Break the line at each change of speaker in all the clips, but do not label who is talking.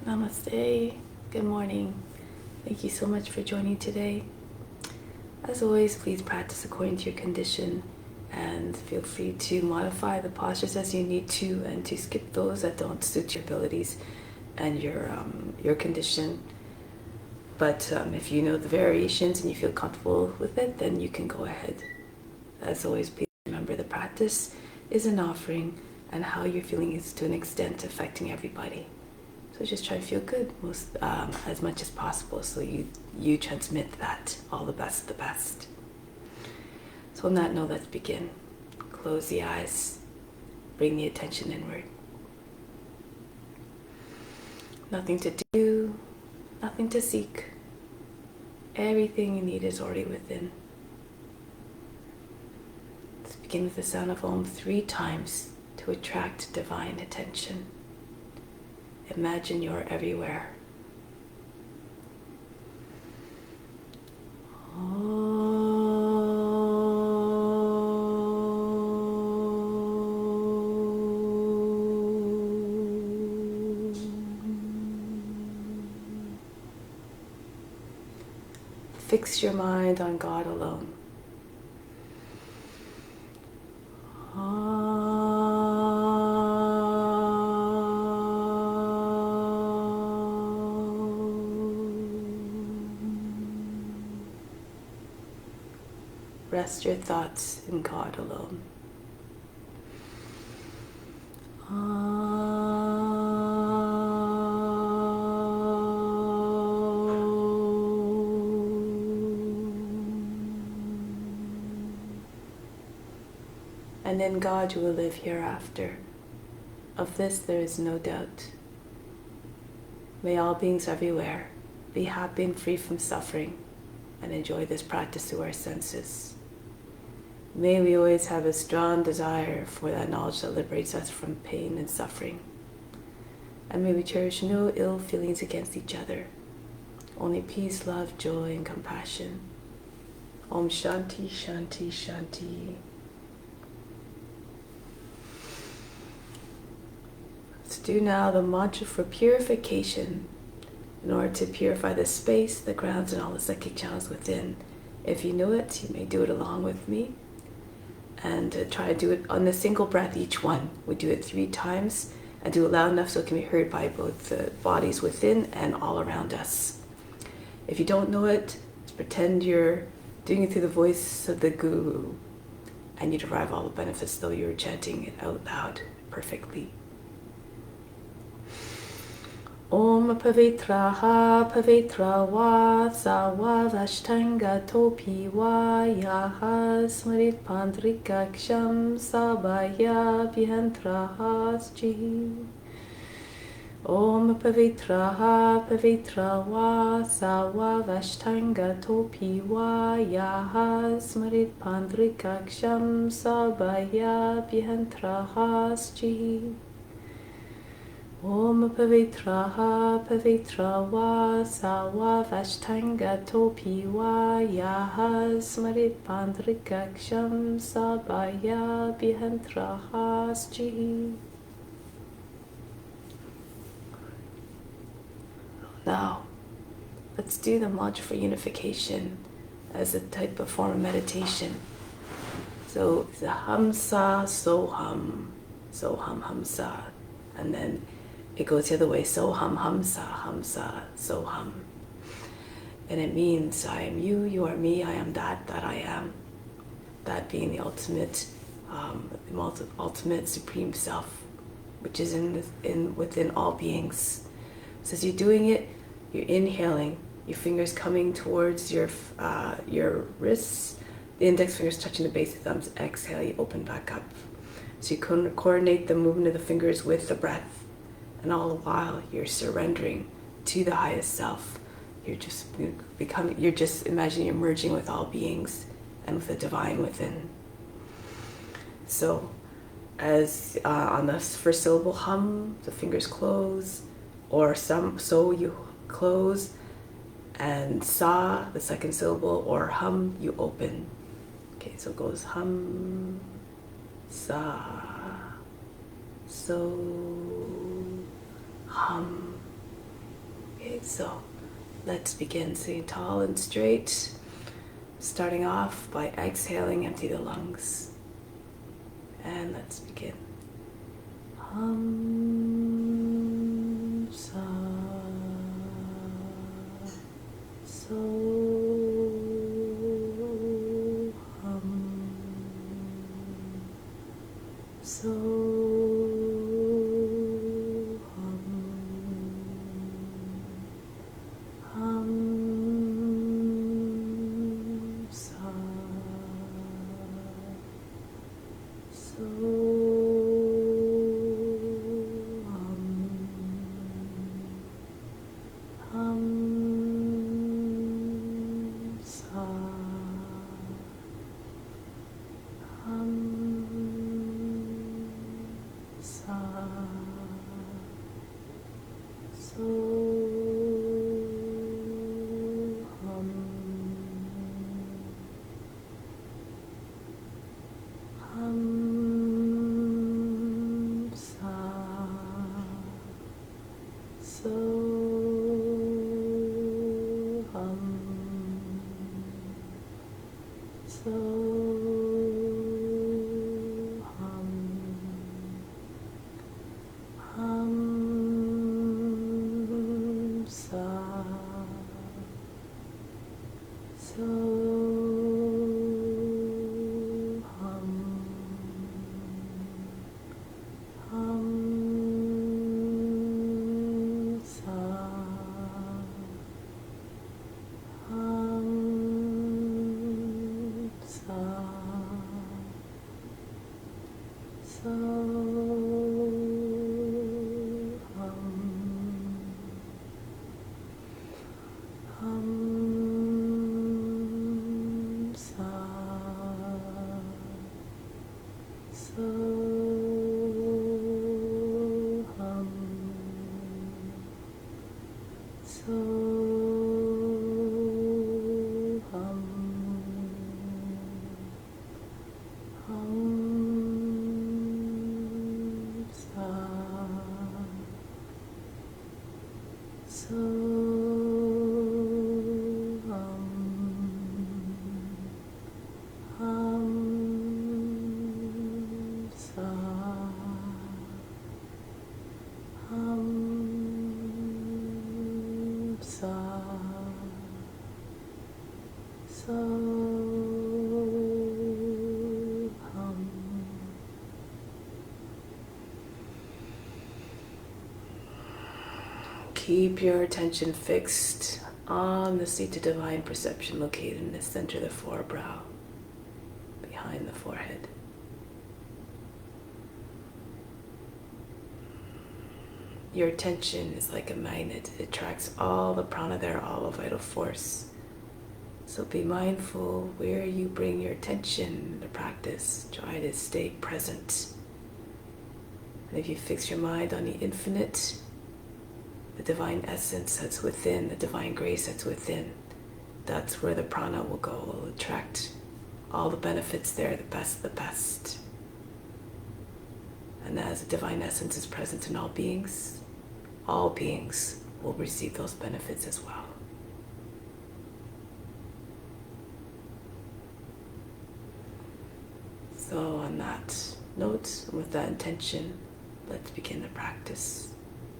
Namaste. Good morning. Thank you so much for joining today. As always, please practice according to your condition and feel free to modify the postures as you need to and to skip those that don't suit your abilities and your condition. But if you know the variations and you feel comfortable with it, then you can go ahead. As always, please remember the practice is an offering and how you're feeling is to an extent affecting everybody. So just try to feel good as much as possible so you transmit that, all the best, the best. So on that note, let's begin. Close the eyes, bring the attention inward. Nothing to do, nothing to seek. Everything you need is already within. Let's begin with the sound of Om 3 times to attract divine attention. Imagine you're everywhere. Fix your mind on God alone. Rest your thoughts in God alone. And in God you will live hereafter. Of this there is no doubt. May all beings everywhere be happy and free from suffering and enjoy this practice through our senses. May we always have a strong desire for that knowledge that liberates us from pain and suffering. And may we cherish no ill feelings against each other, only peace, love, joy, and compassion. Om Shanti, Shanti, Shanti. Let's do now the mantra for purification in order to purify the space, the grounds, and all the psychic channels within. If you know it, you may do it along with me. And try to do it on a single breath each one. We do it 3 times and do it loud enough so it can be heard by both the bodies within and all around us. If you don't know it, just pretend you're doing it through the voice of the Guru and you derive all the benefits though you're chanting it out loud perfectly. Om Pavitraha Pavitra Va Sawa Vashtanga Topi Va Yaha Smarit Pandrikaksham Sabaya Bhiantraha Sji. Om Pavitraha Pavitra Va Sawa Vashtanga Topi Va Yaha Smarit Pandrikaksham Sabaya Bhiantraha Sji. Om Pavitraha Pavitra Va Sawa Vashtanga Topi Va Yaha Smarit Pandrikaksham Sabaya Bhiantraha Sji. Now, let's do the mantra for unification as a type of form of meditation. So, the Hamsa Soham, Soham Hamsa, and then it goes the other way, Soham Hamsa, Hamsa Soham. And it means I am you, you are me, I am that I am. That being the ultimate supreme self, which is within all beings. So as you're doing it, you're inhaling, your fingers coming towards your wrists, the index fingers touching the base of the thumbs. Exhale, you open back up. So you can coordinate the movement of the fingers with the breath. And all the while, you're surrendering to the highest self. You're just imagining you're merging with all beings and with the divine within. So, as on the first syllable hum, the fingers close, or so you close, and sa, the second syllable, or hum, you open. Okay, so it goes hum, sa, so, hum, Okay, so let's begin sitting tall and straight. Starting off by exhaling, empty the lungs. And let's begin. Hum, sa, so, hum, so, hum, hum, sa, so. Keep your attention fixed on the seat of divine perception located in the center of the forebrow, behind the forehead. Your attention is like a magnet. It attracts all the prana there, all the vital force. So be mindful where you bring your attention to practice. Try to stay present. And if you fix your mind on the infinite, the divine essence that's within, the divine grace that's within, that's where the prana will go. It will attract all the benefits there, the best of the best. And as the divine essence is present in all beings will receive those benefits as well. So on that note, and with that intention, let's begin the practice.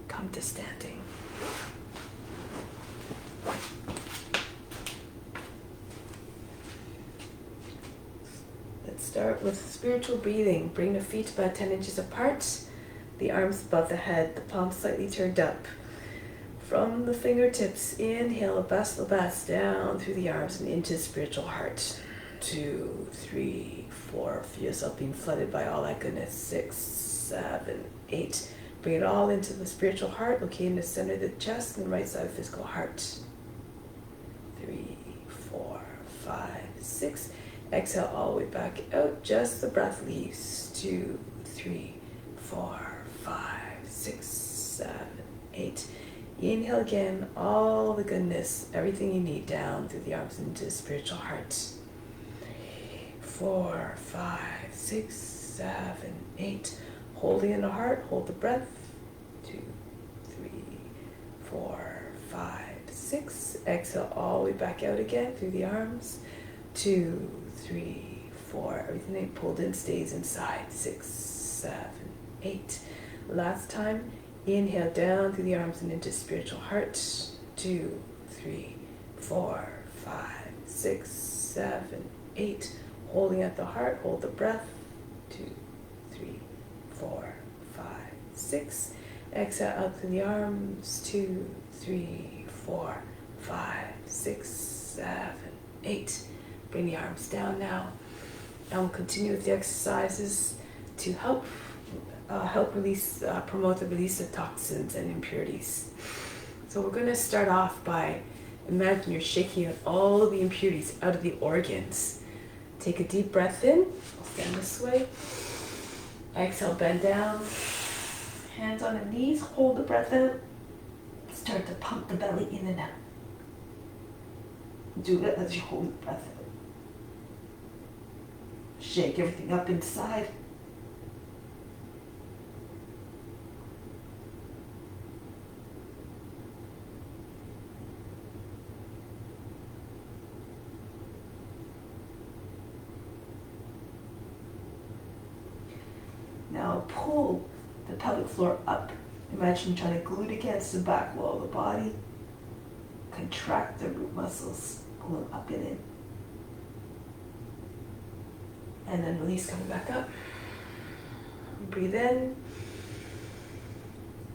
Come to standing. Let's start with spiritual breathing. Bring the feet about 10 inches apart, the arms above the head, the palms slightly turned up. From the fingertips, inhale, Bastabas, down through the arms and into the spiritual heart. 2, 3, 4. Feel yourself being flooded by all that goodness. 6, 7, 8. Bring it all into the spiritual heart, located in the center of the chest and the right side of the physical heart. 3, 4, 5, 6. Exhale all the way back out. Just the breath leaves. 2, 3, 4, 5, 6, 7, 8. Inhale again, all the goodness, everything you need down through the arms into the spiritual heart. 3, 4, 5, 6, 7, 8. Holding in the heart, hold the breath. 2, 3, 4, 5, 6. Exhale all the way back out again through the arms. 2, 3, 4. Everything pulled in stays inside. 6, 7, 8. Last time. Inhale down through the arms and into spiritual heart. 2, 3, 4, 5, 6, 7, 8. Holding at the heart. Hold the breath. 2, 3, 4, 5, 6. Exhale out through the arms. 2, 3, 4, 5, 6, 7, 8. Bring the arms down now. And we'll continue with the exercises to help release, promote the release of toxins and impurities. So we're going to start off by, imagine you're shaking out all the impurities out of the organs. Take a deep breath in. I'll stand this way. Exhale, bend down. Hands on the knees. Hold the breath out. Start to pump the belly in and out. Do it as you hold the breath out. Shake everything up inside. Now pull the pelvic floor up. Imagine trying to glue it against the back wall of the body. Contract the root muscles. Pull them up and in. And then release, coming back up. Breathe in.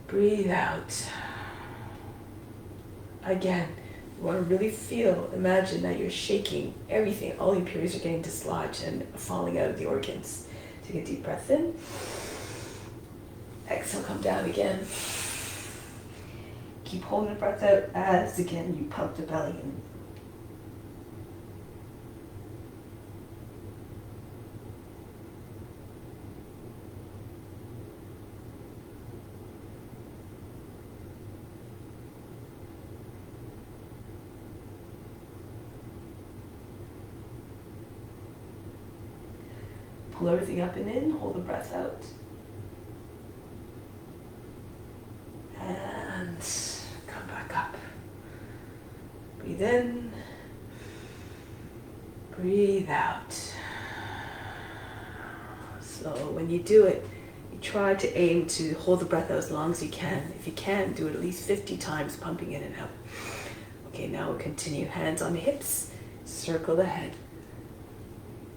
Breathe out. Again, you want to really feel, imagine that you're shaking everything. All the impurities are getting dislodged and falling out of the organs. Take a deep breath in. Exhale, come down again. Keep holding the breath out as, again, you pump the belly in. Pull everything up and in, hold the breath out. And come back up. Breathe in. Breathe out. So when you do it, you try to aim to hold the breath out as long as you can. If you can, do it at least 50 times, pumping in and out. Okay, now we'll continue. Hands on the hips, circle the head.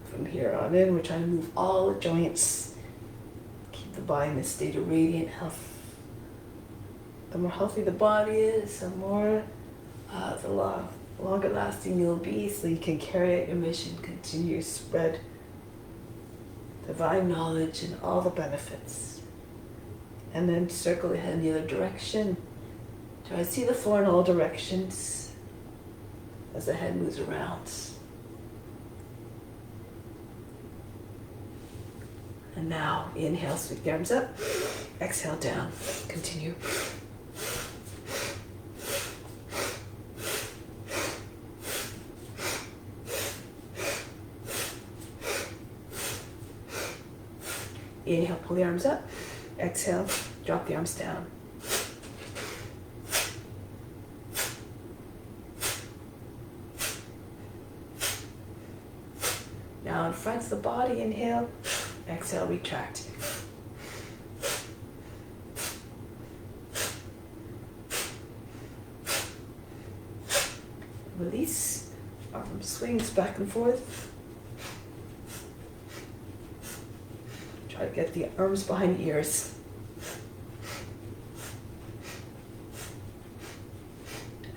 From here on in, we're trying to move all the joints. Keep the body in a state of radiant health. The more healthy the body is, the more, the longer lasting you'll be, so you can carry out your mission, continue to spread divine knowledge and all the benefits. And then circle the head in the other direction. Try to see the floor in all directions as the head moves around. And now, inhale, sweep the arms up. Exhale, down. Continue. Inhale, pull the arms up. Exhale, drop the arms down. Now in front of the body, inhale. Exhale, retract. Release. Arm swings back and forth. Try to get the arms behind the ears.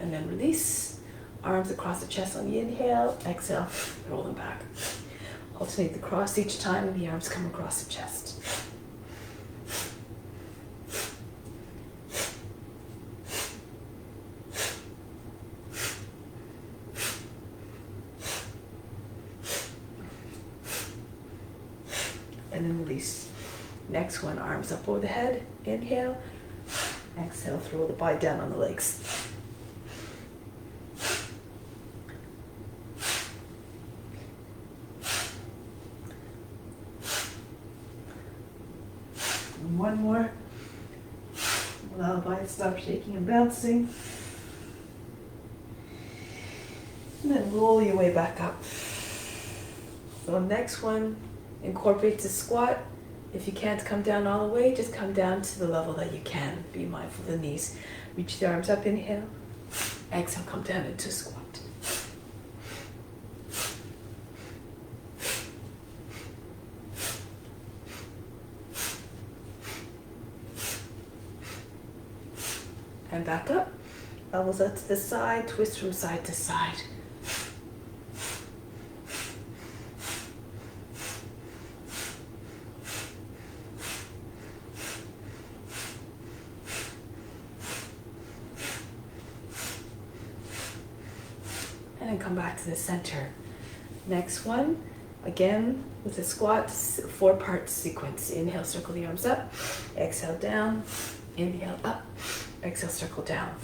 And then release. Arms across the chest on the inhale. Exhale, roll them back. Alternate the cross each time and the arms come across the chest. And then release. Next one, arms up over the head. Inhale. Exhale, throw the body down on the legs. One more. Allow the body to stop shaking and bouncing. And then roll your way back up. So next one, incorporate the squat. If you can't come down all the way, just come down to the level that you can. Be mindful of the knees. Reach the arms up, inhale. Exhale, come down into squat. And back up. Elbows out to the side, twist from side to side. And then come back to the center. Next one, again with a squat, 4-part sequence. Inhale, circle the arms up. Exhale, down. Inhale, up. Exhale, circle down.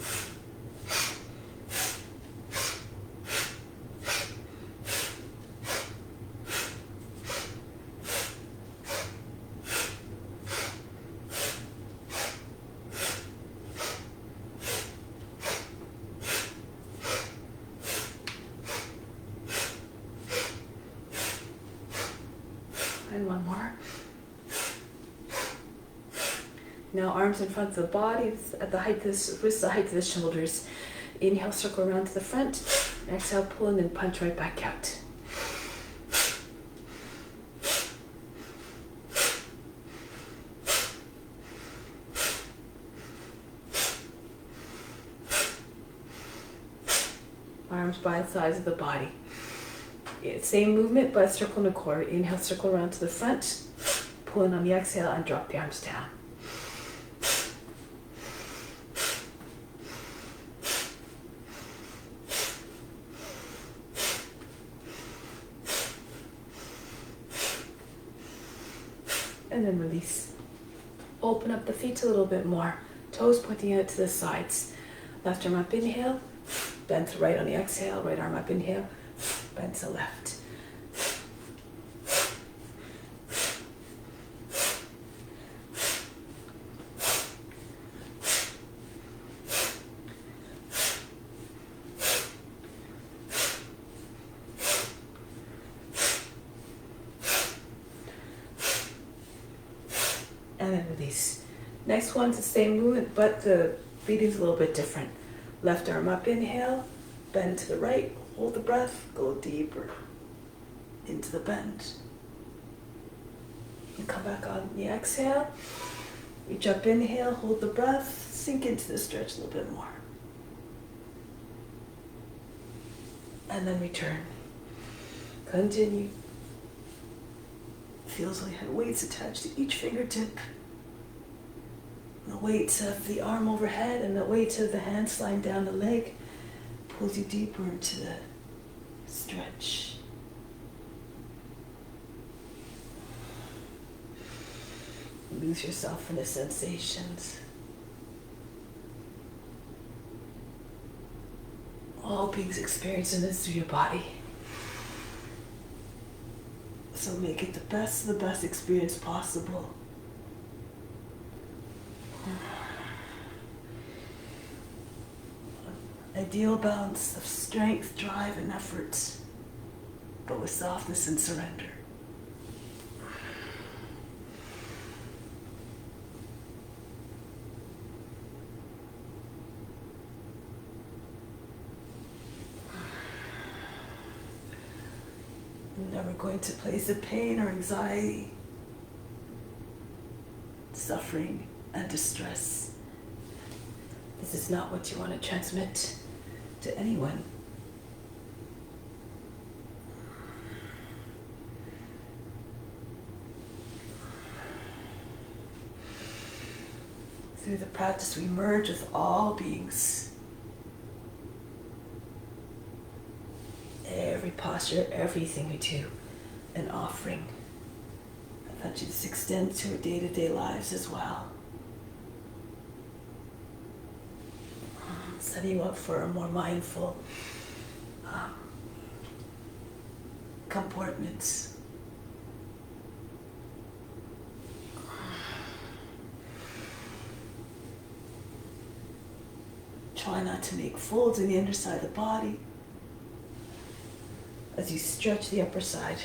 And one more. Now arms in front of the body, at the height of the wrists, the height of the shoulders. Inhale, circle around to the front. Exhale, pull and then punch right back out. Arms by the sides of the body. Same movement, but circle in a quarter. Inhale, circle around to the front. Pull in on the exhale and drop the arms down. And then release. Open up the feet a little bit more. Toes pointing out to the sides. Left arm up, inhale. Bend to right on the exhale. Right arm up, inhale. Bend to left. And then release. Next one's the same movement, but the breathing's a little bit different. Left arm up, inhale. Bend to the right. Hold the breath. Go deeper into the bend. And come back on the exhale. Reach up, inhale. Hold the breath. Sink into the stretch a little bit more. And then return. Continue. Feels like you had weights attached to each fingertip. The weight of the arm overhead and the weight of the hand sliding down the leg pulls you deeper into the stretch. Lose yourself in the sensations. All beings experiencing this through your body. So make it the best experience possible. Ideal balance of strength, drive, and effort, but with softness and surrender. I'm never going to place of pain or anxiety, suffering, and distress. This is not what you want to transmit to anyone. Through the practice, we merge with all beings. Every posture, everything we do, an offering. I want you to extend to our day-to-day lives as well. Setting you up for a more mindful comportments. Try not to make folds in the underside of the body. as you stretch the upper side.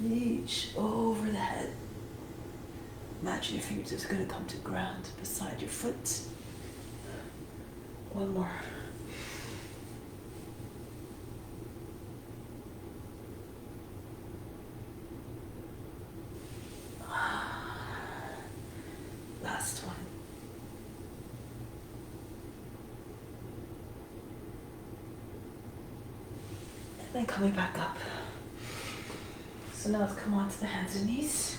Reach over the head. Imagine your fingertips are going to come to ground beside your foot. One more. Last one. And then coming back up. So now let's come on to the hands and knees.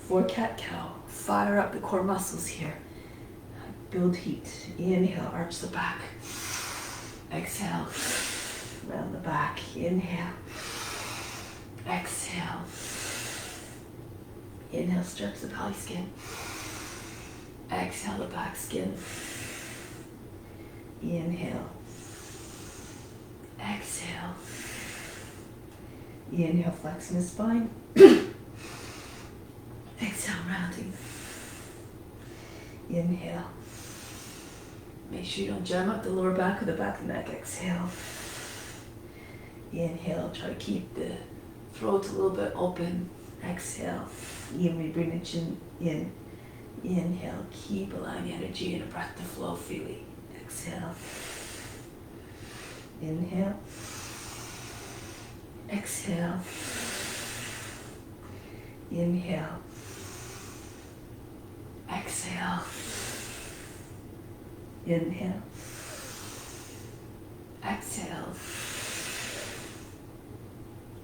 For cat-cow. Fire up the core muscles here. Build heat. Inhale, arch the back. Exhale, round the back. Inhale. Exhale. Inhale, stretch the belly skin. Exhale, the back skin. Inhale. Exhale. Inhale, flexing the spine. Exhale, rounding. Inhale. Make sure you don't jam up the lower back or the back of the neck. Exhale. Inhale, try to keep the throat a little bit open. Exhale. Even bring the chin in. Inhale, keep allowing the energy and the breath to flow freely. Exhale. Inhale. Exhale. Inhale. Exhale. Inhale. Exhale.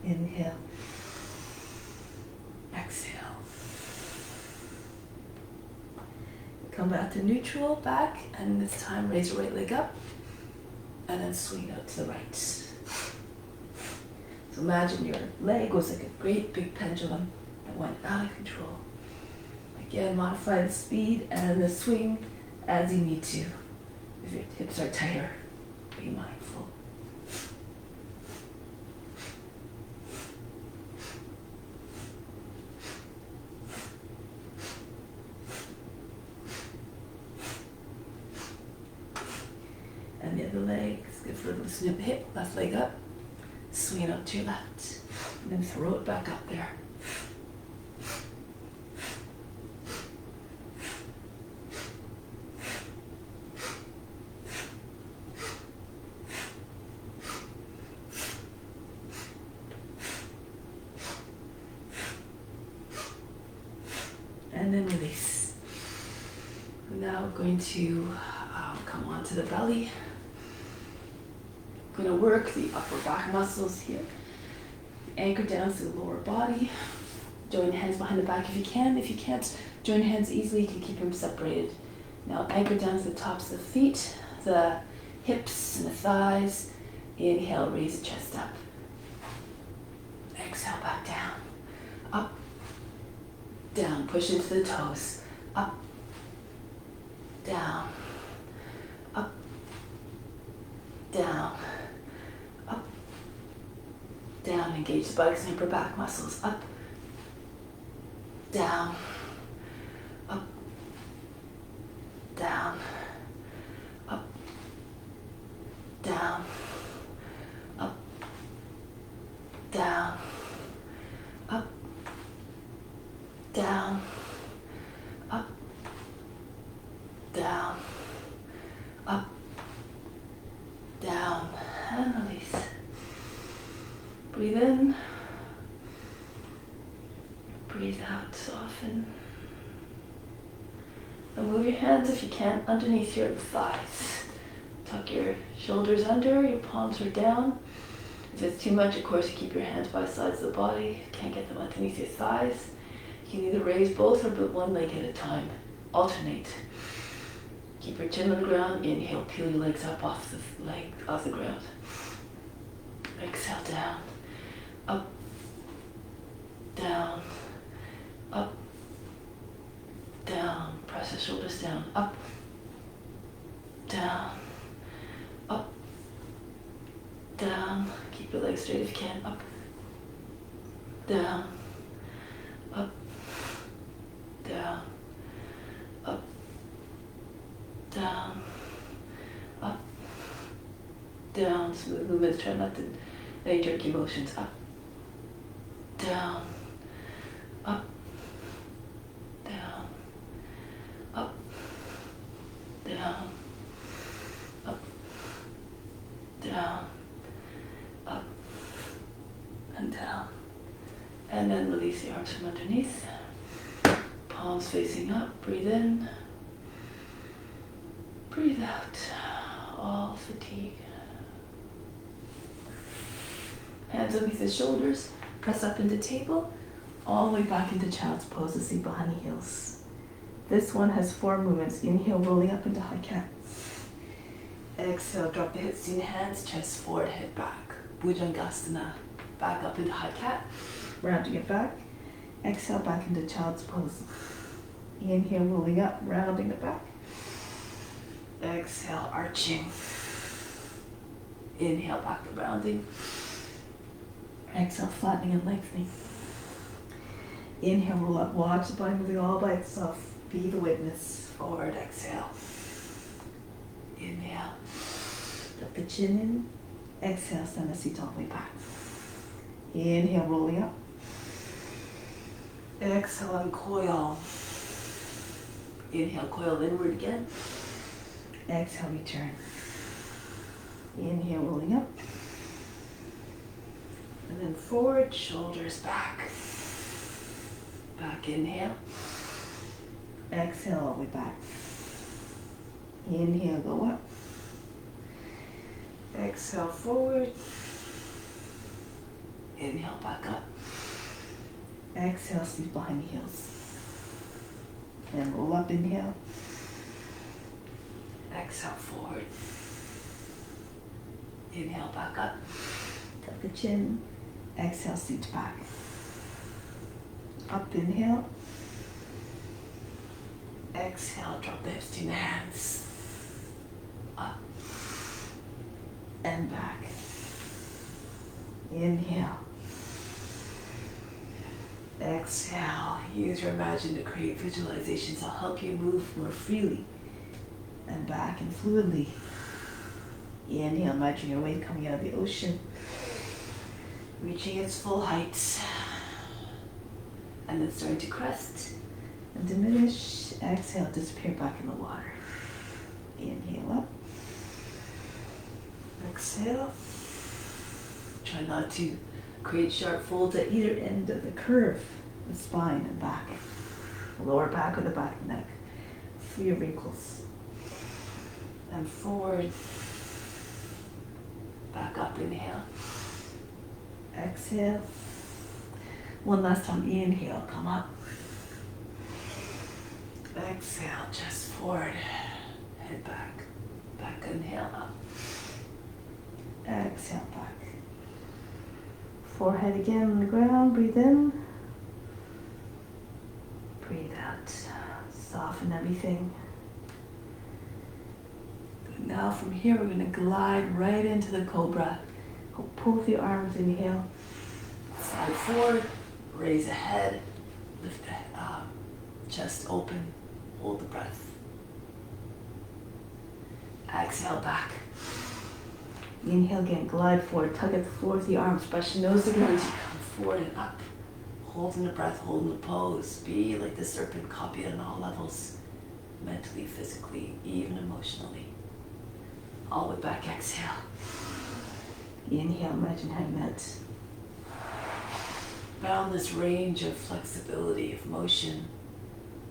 Inhale. Exhale. Come back to neutral, back, and this time raise your right leg up, and then swing out to the right. So imagine your leg was like a great big pendulum that went out of control. Again, modify the speed and the swing as you need to. If your hips are tighter, be mindful. And the other leg is good for loosening up the hip, left leg up, swing it out to your left, and then throw it back up there. And then release. Now we're going to come onto the belly. Going to work the upper back muscles here. Anchor down to the lower body. Join hands behind the back if you can. If you can't join hands easily, you can keep them separated. Now anchor down to the tops of the feet, the hips and the thighs. Inhale, raise the chest up. Exhale, back down. Up. Down, push into the toes. Up. Down. Up. Down. Up. Down, engage the buttocks and upper back muscles. Up. Down. Up. Down. Up. Down. Up. Down. Up. Down. Up. Down. Up. Down. And release. Breathe in. Breathe out, soften. And move your hands, if you can, underneath your thighs. Tuck your shoulders under, your palms are down. If it's too much, of course, you keep your hands by the sides of the body. Can't get them underneath your thighs. You can either raise both or put one leg at a time. Alternate. Keep your chin on the ground. Inhale, peel your legs up off the ground. Exhale, down. Up. Down. Up. Down. Press the shoulders down. Up. Down. Up. Down. Keep your legs straight if you can. Up. down, up, down, up, down, up, down. Smooth movements. Try not to any jerky motions. Up, down, up, down, up, down, up, down, up, and down. And then release the arms from underneath. Palms facing up. Breathe in. Breathe out. All fatigue. Hands underneath the shoulders. Press up into table. All the way back into child's pose. Asleep behind the heels. This one has 4 movements. Inhale, rolling up into high cat. Exhale, drop the hips in hands, chest forward, head back. Bhujangasana. Back up into high cat. Rounding it back. Exhale, back into child's pose. Inhale, rolling up, rounding it back. Exhale, arching. Inhale, back to rounding. Exhale, flattening and lengthening. Inhale, roll up, watch the body moving all by itself. Be the witness. Forward, exhale. Inhale. Tuck the chin in. Exhale, send the seat all the way back. Inhale, rolling up. Exhale, uncoil. Inhale, coil inward again. Exhale, return. Inhale, rolling up. And then forward, shoulders back. Back, inhale. Exhale, all the way back. Inhale, go up. Exhale, forward. Inhale, back up. Exhale, sleep behind the heels. And roll up, inhale. Exhale, forward. Inhale, back up. Tuck the chin. Exhale, seat back. Up, inhale. Exhale, drop the hips to the hands. Up. And back. Inhale. Exhale. Use your imagine to create visualizations that'll help you move more freely and back and fluidly. Inhale, imagine your weight coming out of the ocean, reaching its full height, and then starting to crest and diminish. Exhale, disappear back in the water. Inhale up. Exhale. Try not to create sharp folds at either end of the curve, the spine and back. Lower back or the back and neck. Free your wrinkles. And forward. Back up, inhale. Exhale. One last time, inhale, come up. Exhale, chest forward. Head back. Back, inhale, up. Exhale, back. Forehead again on the ground, breathe in. Breathe out. Soften everything. Now from here we're going to glide right into the cobra. Pull the arms, inhale. Slide forward, raise the head, lift the chest open, hold the breath. Exhale back. Inhale again, glide forward, tug at the floor with the arms, brush your nose to the ground as you come forward and up. Holding the breath, holding the pose. Be like the serpent, copy it on all levels. Mentally, physically, even emotionally. All the way back, exhale. Inhale, imagine how you met. Boundless range of flexibility, of motion.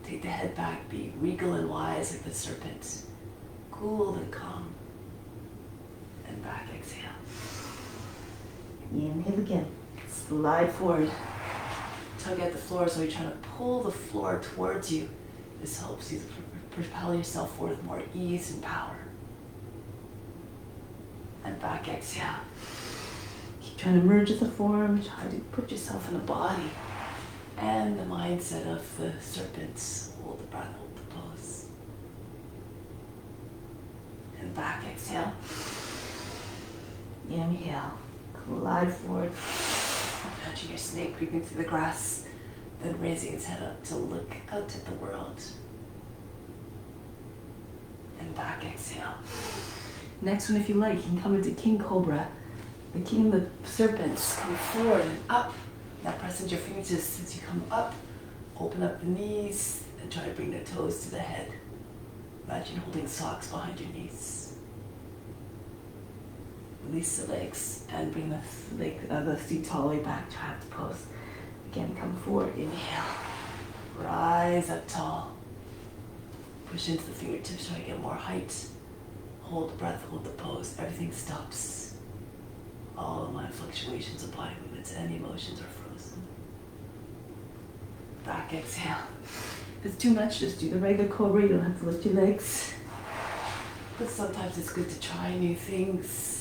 Take the head back, be regal and wise like the serpent. Cool and calm. And back, exhale. Inhale again. Slide forward. Tug at the floor, so you're trying to pull the floor towards you. This helps you propel yourself forward with more ease and power. And back, exhale. Keep trying to merge with the form, try to put yourself in the body and the mindset of the serpents. Hold the breath, hold the pose. And back, exhale. Inhale, glide forward. touching your snake, creeping through the grass, then raising its head up to look out at the world. And back, exhale. Next one, if you like, you can come into King Cobra. The king of the serpents, come forward and up. Now press into your fingertips as you come up. Open up the knees and try to bring the toes to the head. Imagine holding socks behind your knees. Release the legs and bring the feet taller back, child's pose. Again, come forward, inhale. Rise up tall. Push into the fingertips, try to get more height. Hold the breath, hold the pose. Everything stops. All of my fluctuations of body movements and emotions are frozen. Back, exhale. If it's too much, just do the regular cobra. You don't have to lift your legs. But sometimes it's good to try new things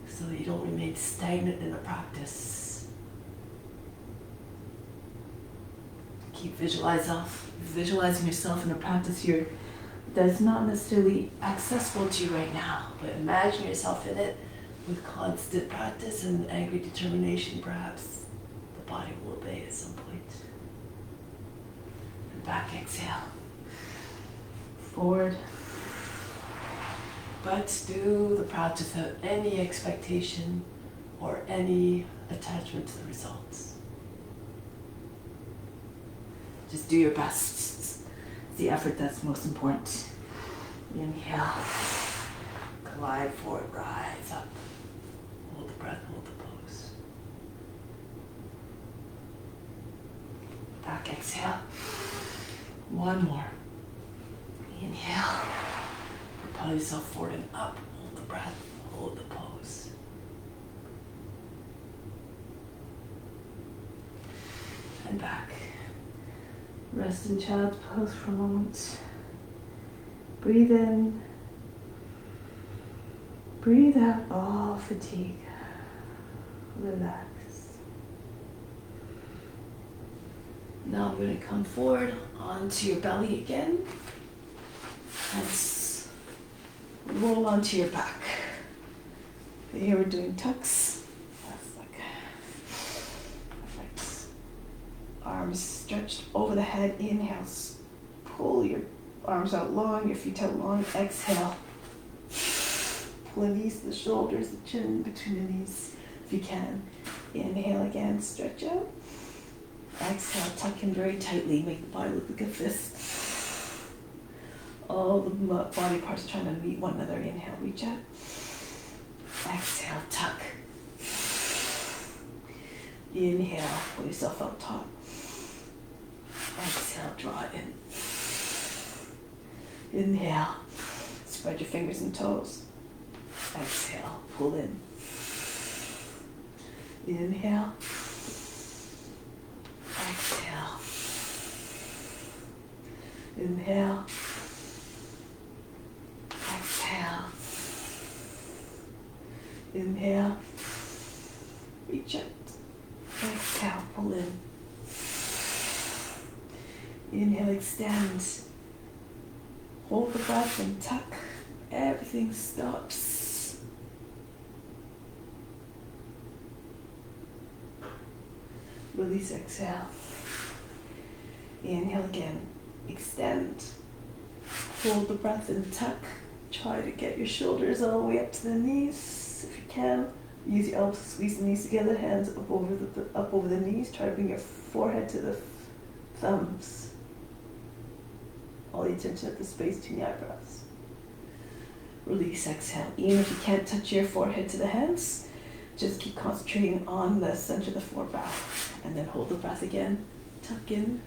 so that you don't remain stagnant in the practice. Keep visualizing yourself in a practice here that's not necessarily accessible to you right now, but imagine yourself in it with constant practice and angry determination. Perhaps the body will obey at some point. And back, exhale. Forward. But do the practice without any expectation or any attachment to the results. Just do your best. It's the effort that's most important. Inhale. Glide forward, rise up. Hold the breath, hold the pose. Back, exhale. One more. Inhale. Propel yourself forward and up. Hold the breath, hold the pose. And back. Rest in child's pose for a moment. Breathe in. Breathe out all fatigue. Relax. Now I'm going to come forward onto your belly again. And roll onto your back. Here we're doing tucks. That's like perfect. Arms stretched over the head. Inhale. Pull your arms out long, your feet out long. Exhale. Pull the knees, the shoulders, the chin between the knees if you can. Inhale again, stretch out. Exhale, tuck in very tightly. Make the body look like a fist. All the body parts trying to meet one another. Inhale, reach out. Exhale, tuck. Inhale, pull yourself up top. Exhale, draw in. Inhale, spread your fingers and toes. Exhale, pull in. Inhale. Exhale. Inhale. Exhale. Inhale. Reach out. Exhale, pull in. Inhale, extend. Hold the breath and tuck. Everything stops. Release, exhale. Inhale again. Extend. Hold the breath and tuck. Try to get your shoulders all the way up to the knees if you can. Use your elbows to squeeze the knees together, hands up over the knees. Try to bring your forehead to the thumbs. All the attention at the space between the eyebrows. Release, exhale. Even if you can't touch your forehead to the hands, just keep concentrating on the center of the forebrow. And then hold the breath again. Tuck in.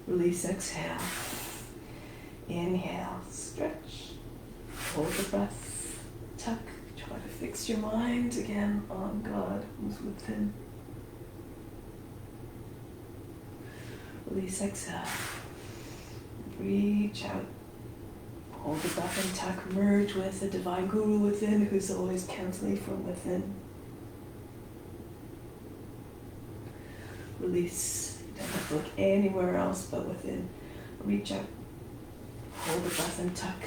Release, exhale. Inhale, stretch. Hold the breath. Tuck. Try to fix your mind again on God who's within. Release, exhale. Reach out. Hold the breath and tuck. Merge with the divine guru within who's always counseling from within. Release. You don't have to look anywhere else but within. Reach out. Hold the breath and tuck.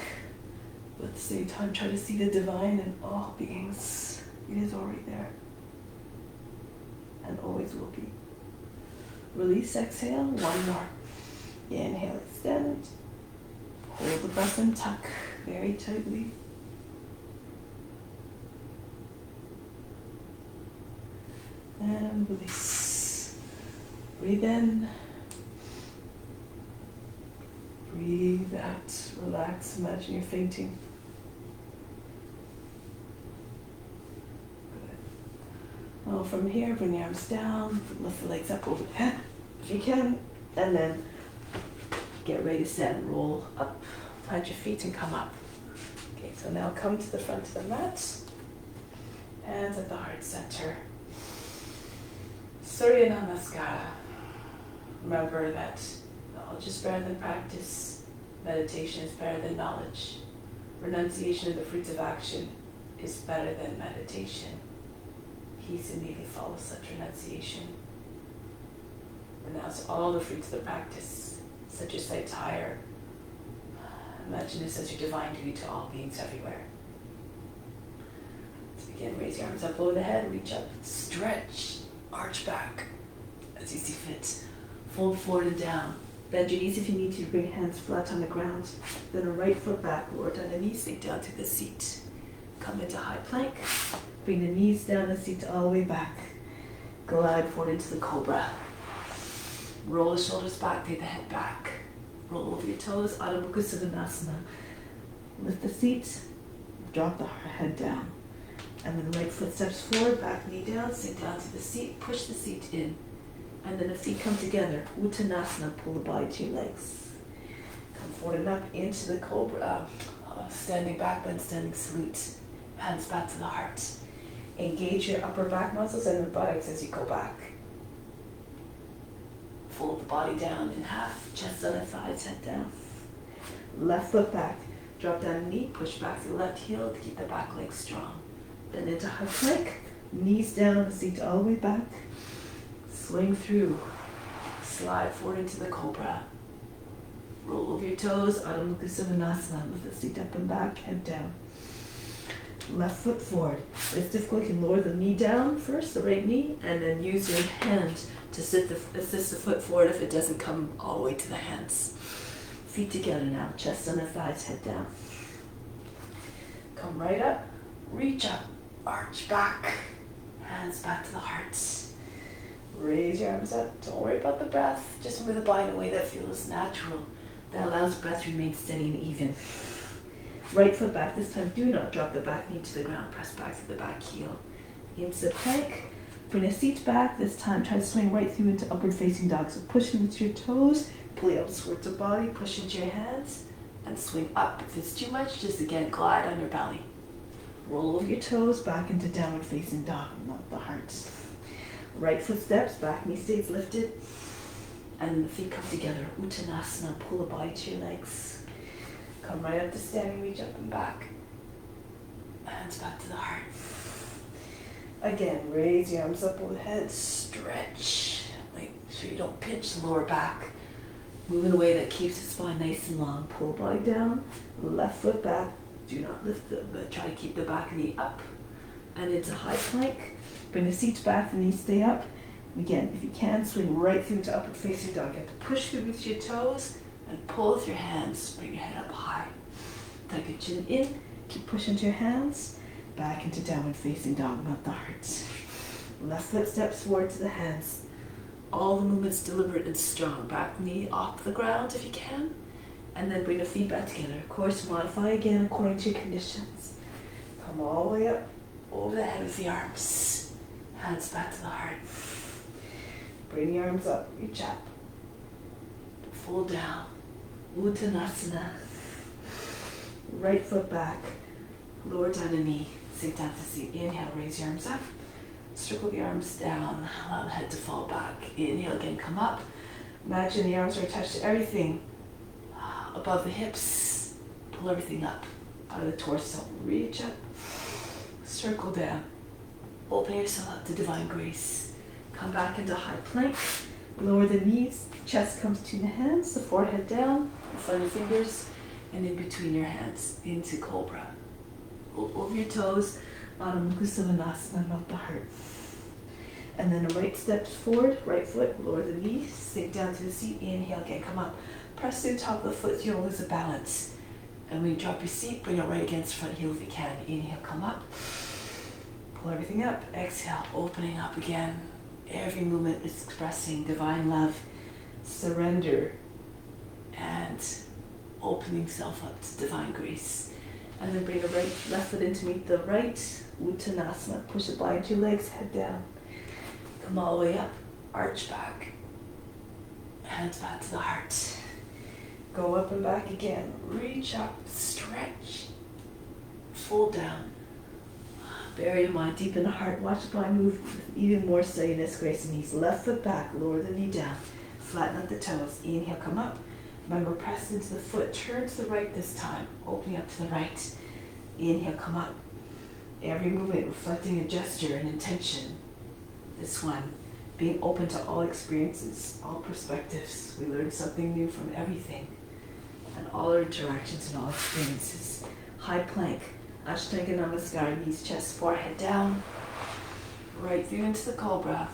But at the same time, try to see the divine in all beings. It is already there. And always will be. Release, exhale, one more. Inhale, extend. Hold the breath and tuck very tightly. And release. Breathe in. Breathe out. Relax. Imagine you're fainting. Good. Well, from here, bring the arms down. Lift the legs up overhead if you can. And then get ready to stand. Roll up. Plant your feet and come up. Okay, so now come to the front of the mat. Hands at the heart center. Surya Namaskara. Remember that knowledge is better than practice. Meditation is better than knowledge. Renunciation of the fruits of action is better than meditation. Peace immediately follows such renunciation. Renounce all the fruits of the practice. Set your sights higher. Imagine this as your divine duty to all beings everywhere. Let's begin. Raise your arms up over the head. Reach up. Stretch. Arch back as you see fit. Fold forward and down. Bend your knees if you need to. Bring your hands flat on the ground. Then a right foot back. Lower down the knees. Sink down to the seat. Come into high plank. Bring the knees down the seat all the way back. Glide forward into the cobra. Roll the shoulders back. Take the head back. Roll over your toes. Adho Mukha Svanasana. Lift the seat. Drop the head down. And then right foot steps forward, back knee down, sink down to the seat, push the seat in. And then the feet come together. Uttanasana, pull the body to your legs. Come forward and up into the cobra, standing back bend, standing salute. Hands back to the heart. Engage your upper back muscles and the buttocks as you go back. Fold the body down in half, chest on the thighs, head down. Left foot back, drop down the knee, push back to the left heel to keep the back leg strong. Then into high plank, knees down, the seat all the way back. Swing through, slide forward into the cobra. Roll over your toes, Adho Mukha Svanasana. Lift the seat up and back, head down. Left foot forward. If it's difficult, you can lower the knee down first, the right knee, and then use your hand to assist the foot forward if it doesn't come all the way to the hands. Feet together now, chest on the thighs, head down. Come right up, reach up. Arch back, hands back to the heart. Raise your arms up. Don't worry about the breath. Just move the body in a way that feels natural. That allows breath to remain steady and even. Right foot back. This time, do not drop the back knee to the ground. Press back to the back heel. Into the plank. Bring the seat back. This time, try to swing right through into upward facing dog. So push into your toes. Pull it up towards the body. Push into your hands. And swing up. If it's too much, just again glide on your belly. Roll over your toes, back into downward facing dog, not the heart. Right foot steps, back knee stays lifted. And then the feet come together. Uttanasana, pull the body to your legs. Come right up to standing, reach up and back. Hands back to the heart. Again, raise your arms up overhead, stretch. Make sure you don't pinch the lower back. Move in a way that keeps the spine nice and long. Pull the body down, left foot back. Do not lift but try to keep the back knee up. And into high plank. Bring the seat back, the knees stay up. Again, if you can, swing right through to upward facing dog. You have to push through with your toes and pull with your hands. Bring your head up high. Tuck your chin in. Keep pushing to your hands. Back into downward facing dog, not the heart. Left foot steps forward to the hands. All the movements deliberate and strong. Back knee off the ground if you can. And then bring the feet back together. Of course, modify again according to your conditions. Come all the way up, over the head with the arms. Hands back to the heart. Bring the arms up, reach up. Fold down. Uttanasana. Right foot back. Lower down the knee. Sink down to the seat. Inhale, raise your arms up. Circle the arms down. Allow the head to fall back. Inhale again, come up. Imagine the arms are attached to everything. Above the hips, pull everything up out of the torso. Reach up, circle down. Open yourself up to divine grace. Come back into high plank. Lower the knees, chest comes to the hands, the forehead down, front of fingers. and in between your hands into Cobra. Over your toes, Adho Mukha Svanasana, melt the heart. And then the right steps forward, right foot, lower the knees, sink down to the seat, inhale again, come up. Press through the top of the foot so you don't lose the balance. And when you drop your seat, bring it right against front heel if you can. Inhale, come up. Pull everything up. Exhale, opening up again. Every movement is expressing divine love, surrender, and opening self up to divine grace. And then bring the left foot in to meet the right. Uttanasana. Push it by into your legs, head down. Come all the way up. Arch back. Hands back to the heart. Go up and back again. Reach up, stretch. Fold down. Bury your mind deep in the heart. Watch the body move with even more steadiness, grace, and ease. Left foot back, lower the knee down. Flatten out the toes. Inhale, come up. Remember, press into the foot. Turn to the right this time. Opening up to the right. Inhale, come up. Every movement reflecting a gesture and intention. This one, being open to all experiences, all perspectives. We learn something new from everything. And all our interactions and all experiences. High plank. Ashtanga Namaskar, knees, chest, forehead down. Right through into the Cobra.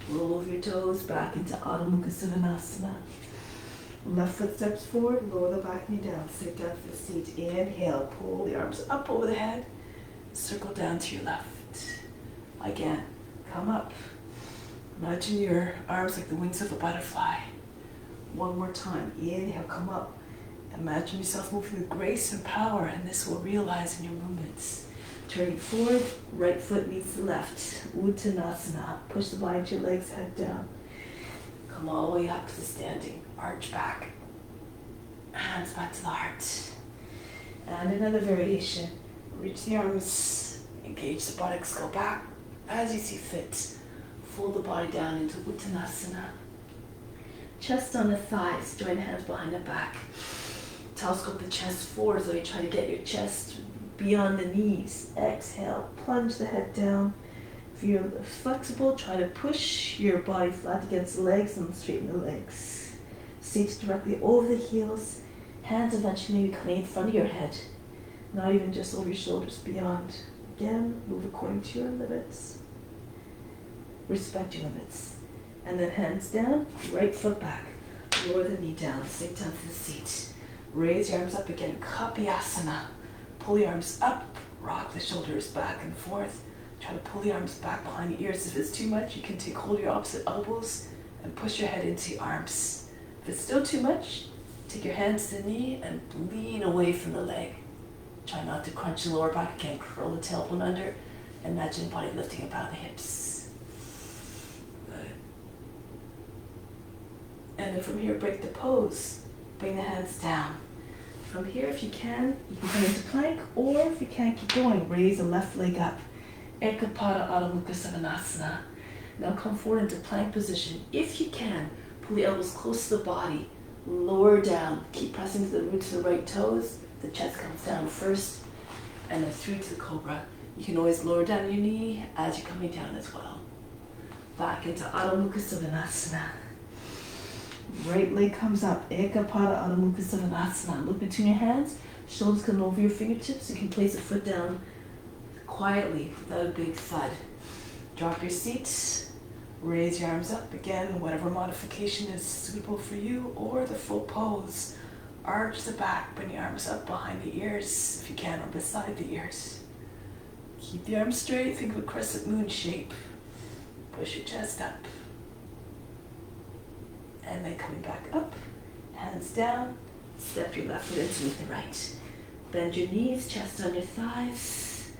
Roll over your toes, back into Adho Mukha Svanasana. Left foot steps forward, lower the back knee down. Sit down for the seat. Inhale, pull the arms up over the head. Circle down to your left. Again, come up. Imagine your arms like the wings of a butterfly. One more time. Inhale, come up. Imagine yourself moving with grace and power, and this will realize in your movements. Turning forward, right foot meets the left. Uttanasana. Push the body into your legs, head down. Come all the way up to standing. Arch back. Hands back to the heart. And another variation. Reach the arms. Engage the buttocks. Go back as you see fit. Fold the body down into Uttanasana. Chest on the thighs. Join hands behind the back. Telescope the chest forward so you try to get your chest beyond the knees. Exhale, plunge the head down. If you're flexible, try to push your body flat against the legs and straighten the legs. Seats directly over the heels. Hands eventually maybe coming in front of your head. Not even just over your shoulders, beyond. Again, move according to your limits. Respect your limits. And then hands down, right foot back. Lower the knee down, sink down to the seat. Raise your arms up again, Kapiyasana. Pull your arms up, rock the shoulders back and forth. Try to pull the arms back behind the ears. If it's too much, you can take hold of your opposite elbows and push your head into your arms. If it's still too much, take your hands to the knee and lean away from the leg. Try not to crunch the lower back again, curl the tailbone under. Imagine the body lifting up out of the hips. Good. And then from here, break the pose. Bring the hands down. From here, if you can come into plank, or if you can't, keep going. Raise the left leg up. Ekapada Adho Mukha Svanasana. Now come forward into plank position. If you can, pull the elbows close to the body. Lower down. Keep pressing to the roots of the right toes. The chest comes down first, and then through to the Cobra. You can always lower down your knee as you're coming down as well. Back into Adho Mukha Svanasana. Right leg comes up. Ekapada Adho Mukha Svanasana. Look between your hands. Shoulders come over your fingertips. You can place a foot down quietly without a big thud. Drop your seat. Raise your arms up again, whatever modification is suitable for you, or the full pose. Arch the back. Bring your arms up behind the ears if you can, or beside the ears. Keep the arms straight. Think of a crescent moon shape. Push your chest up. And then coming back up, hands down, step your left foot into the right. Bend your knees, chest on your thighs,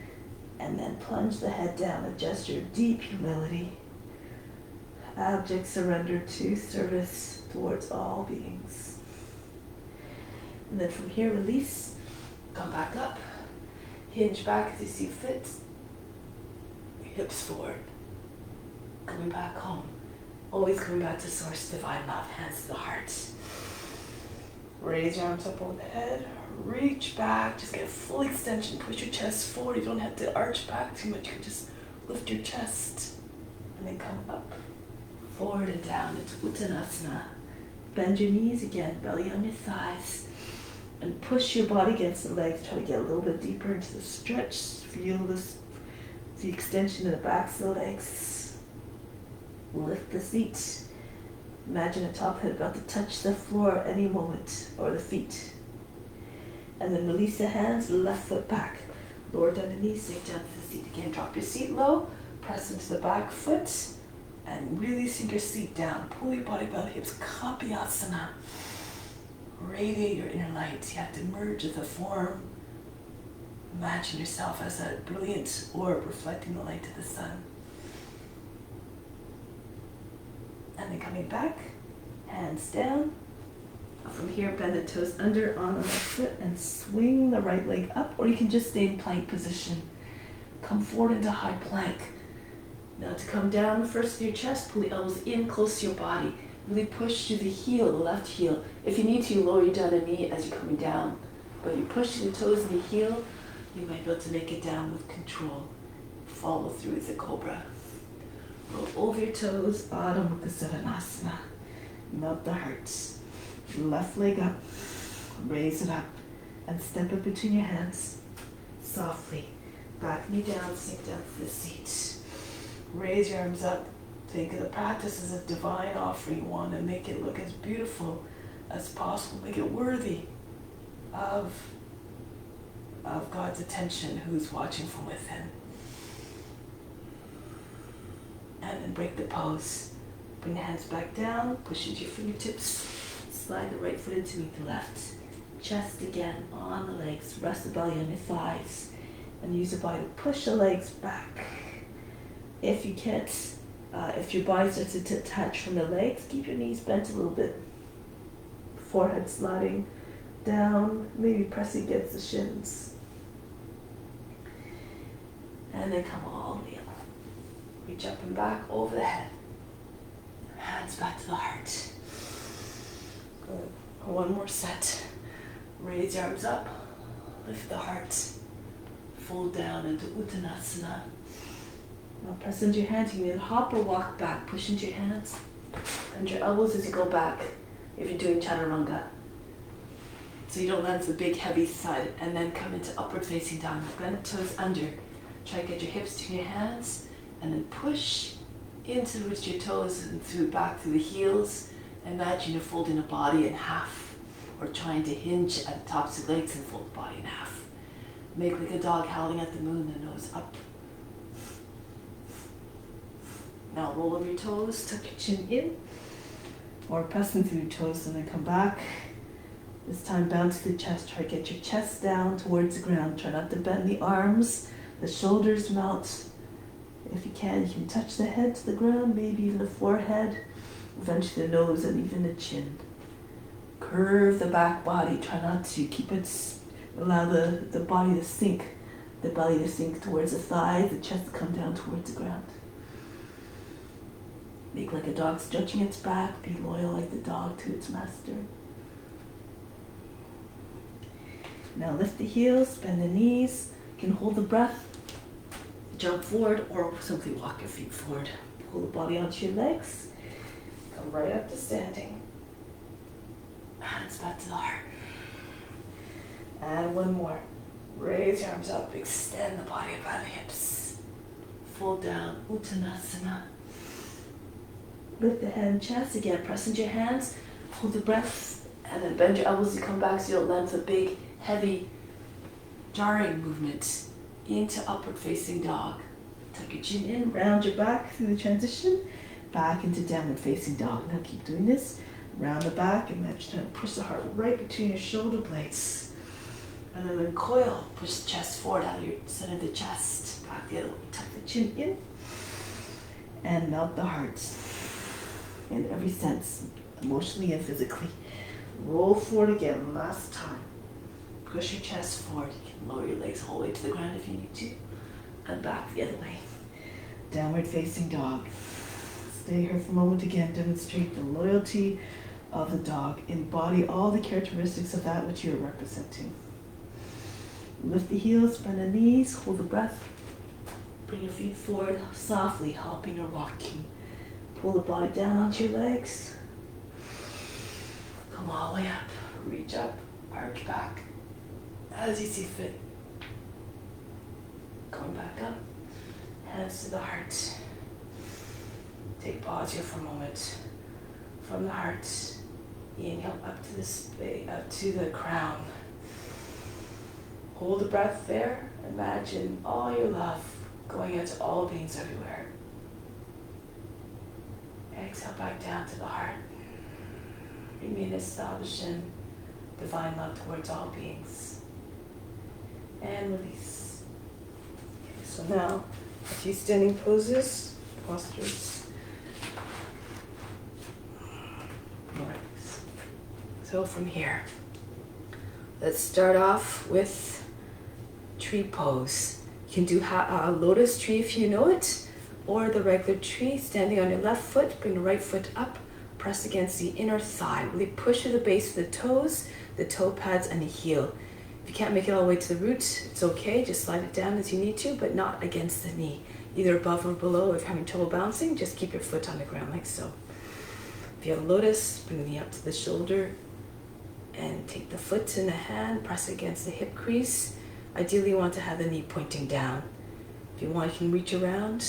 and then plunge the head down, a gesture of deep humility. Abject surrender to service towards all beings. And then from here, release, come back up, hinge back as you see fit, hips forward, coming back home. Always coming back to source, divine love, hands to the heart. Raise your arms up over the head, reach back, just get a full extension, push your chest forward. You don't have to arch back too much, you can just lift your chest. And then come up, forward and down into Uttanasana. Bend your knees again, belly on your thighs. And push your body against the legs. Try to get a little bit deeper into the stretch. Feel this, the extension of the backs of the legs. Lift the seat. Imagine a top head about to touch the floor at any moment, or the feet. And then release the hands, left foot back. Lower down the knees, sink down to the seat again. Drop your seat low, press into the back foot, and really sink your seat down. Pull your body by the hips, copy asana. Radiate your inner light. You have to merge with the form. Imagine yourself as a brilliant orb reflecting the light of the sun. And then coming back, hands down. From here, bend the toes under on the left foot and swing the right leg up, or you can just stay in plank position. Come forward into high plank. Now to come down first to your chest, pull the elbows in close to your body. Really push to the heel, the left heel. If you need to, lower your down knee as you're coming down. But you push the toes and the heel, you might be able to make it down with control. Follow through with the cobra. Roll over your toes, Adho Mukha Savasana. Melt the heart. Left leg up, raise it up, and step up between your hands. Softly, back knee down, sink down to the seat. Raise your arms up. Think of the practice as a divine offering. You want to make it look as beautiful as possible. Make it worthy of God's attention, who's watching from within. And then break the pose. Bring the hands back down, push into your fingertips. Slide the right foot into the left. Chest again on the legs. Rest the belly on your thighs. And use the body to push the legs back. If you can't, if your body starts to detach from the legs, keep your knees bent a little bit. Forehead sliding down, maybe pressing against the shins. And then come all the way up. Reach up and back over the head. Hands back to the heart. Good. One more set. Raise your arms up. Lift the heart. Fold down into Uttanasana. Now press into your hands. You can either hop or walk back. Push into your hands. Bend your elbows as you go back if you're doing chaturanga. So you don't land to the big heavy side. And then come into upward facing dog. Bend the toes under. Try to get your hips to your hands. And then push into the roots of your toes and through back through the heels. Imagine you're folding the body in half, or trying to hinge at the tops of the legs and fold the body in half. Make like a dog howling at the moon, the nose up. Now roll over your toes, tuck your chin in, or press them through your toes and then come back. This time bounce to the chest. Try to get your chest down towards the ground. Try not to bend the arms, the shoulders melt. If you can touch the head to the ground, maybe even the forehead. Eventually the nose and even the chin. Curve the back body. Try not to keep it, allow the body to sink. The belly to sink towards the thighs, the chest to come down towards the ground. Make like a dog stretching its back. Be loyal like the dog to its master. Now lift the heels, bend the knees. You can hold the breath. Jump forward or simply walk your feet forward. Pull the body onto your legs. Come right up to standing. Hands back to the heart. And one more. Raise your arms up. Extend the body by the hips. Fold down. Uttanasana. Lift the head and chest again. Press into your hands. Hold the breath. And then bend your elbows as you come back so you don't land for a big, heavy, jarring movement into upward facing dog. Tuck your chin in. Round your back through the transition. Back into downward facing dog. Now keep doing this. Round the back. Imagine trying to push the heart right between your shoulder blades. And then coil. Push the chest forward out of your center of the chest. Back the other way. Tuck the chin in. And melt the heart. In every sense. Emotionally and physically. Roll forward again. Last time. Push your chest forward. You can lower your legs all the way to the ground if you need to. And back the other way. Downward facing dog. Stay here for a moment again. Demonstrate the loyalty of the dog. Embody all the characteristics of that which you're representing. Lift the heels, bend the knees, hold the breath. Bring your feet forward softly, hopping or walking. Pull the body down onto your legs. Come all the way up. Reach up. Arch back as you see fit. Going back up. Hands to the heart. Take pause here for a moment. From the heart, inhale up to the crown. Hold the breath there. Imagine all your love going out to all beings everywhere. Exhale back down to the heart. Remain established in divine love towards all beings. And release. Okay, so now, a few standing poses, postures. Alright. So from here, let's start off with tree pose. You can do a lotus tree if you know it, or the regular tree, standing on your left foot, bring the right foot up, press against the inner thigh. Really push to the base of the toes, the toe pads, and the heel. If you can't make it all the way to the root, it's okay, just slide it down as you need to, but not against the knee, either above or below. If you're having trouble bouncing, just keep your foot on the ground like so. If you have a lotus, bring the knee up to the shoulder, and take the foot in the hand, press against the hip crease. Ideally, you want to have the knee pointing down. If you want, you can reach around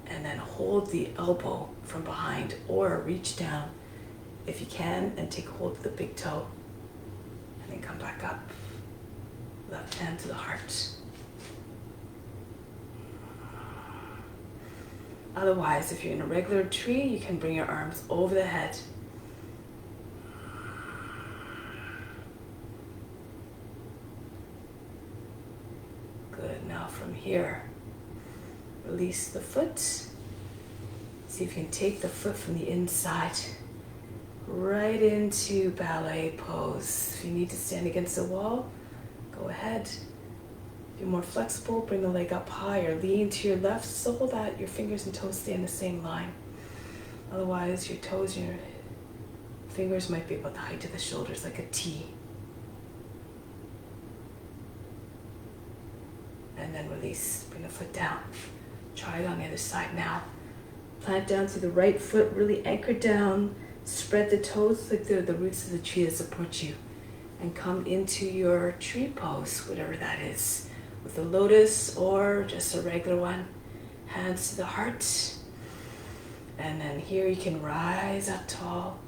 and then hold the elbow from behind, or reach down if you can and take hold of the big toe. And then come back up. Left hand to the heart. Otherwise, if you're in a regular tree, you can bring your arms over the head. Good. Now from here, release the foot. See if you can take the foot from the inside right into ballet pose. If you need to stand against the wall, go ahead. If you're more flexible, bring the leg up higher. Lean to your left so that your fingers and toes stay in the same line. Otherwise, your toes and your fingers might be about the height of the shoulders, like a T. And then release. Bring the foot down. Try it on the other side now. Plant down to the right foot, really anchor down. Spread the toes like the roots of the tree that support you. And come into your tree pose, whatever that is. With a lotus or just a regular one. Hands to the heart. And then here you can rise up tall.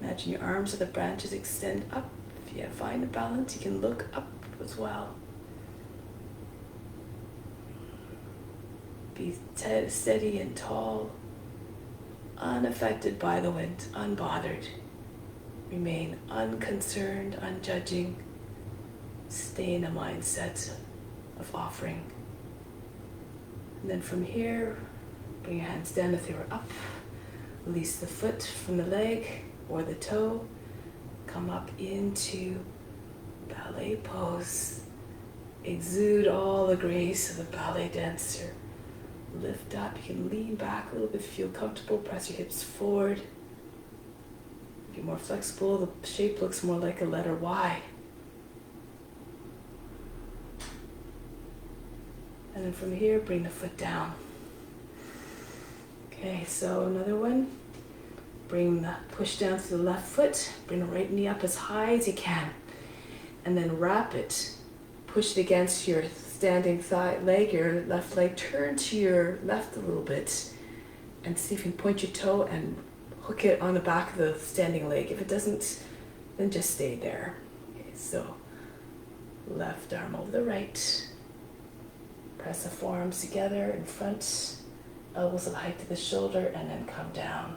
Imagine your arms or the branches extend up. If you find a balance, you can look up as well. Be steady and tall, unaffected by the wind, unbothered. Remain unconcerned, unjudging. Stay in a mindset of offering. And then from here, bring your hands down if they were up. Release the foot from the leg or the toe. Come up into ballet pose. Exude all the grace of the ballet dancer. Lift up, you can lean back a little bit, feel comfortable, press your hips forward. If you're more flexible, the shape looks more like a letter Y. And then from here, bring the foot down. Okay, so another one. Bring the push down to the left foot, bring the right knee up as high as you can. And then wrap it, push it against your standing leg, your left leg, turn to your left a little bit and see if you can point your toe and hook it on the back of the standing leg. If it doesn't, then just stay there. Okay, so left arm over the right. Press the forearms together in front, elbows at the height of the shoulder, and then come down.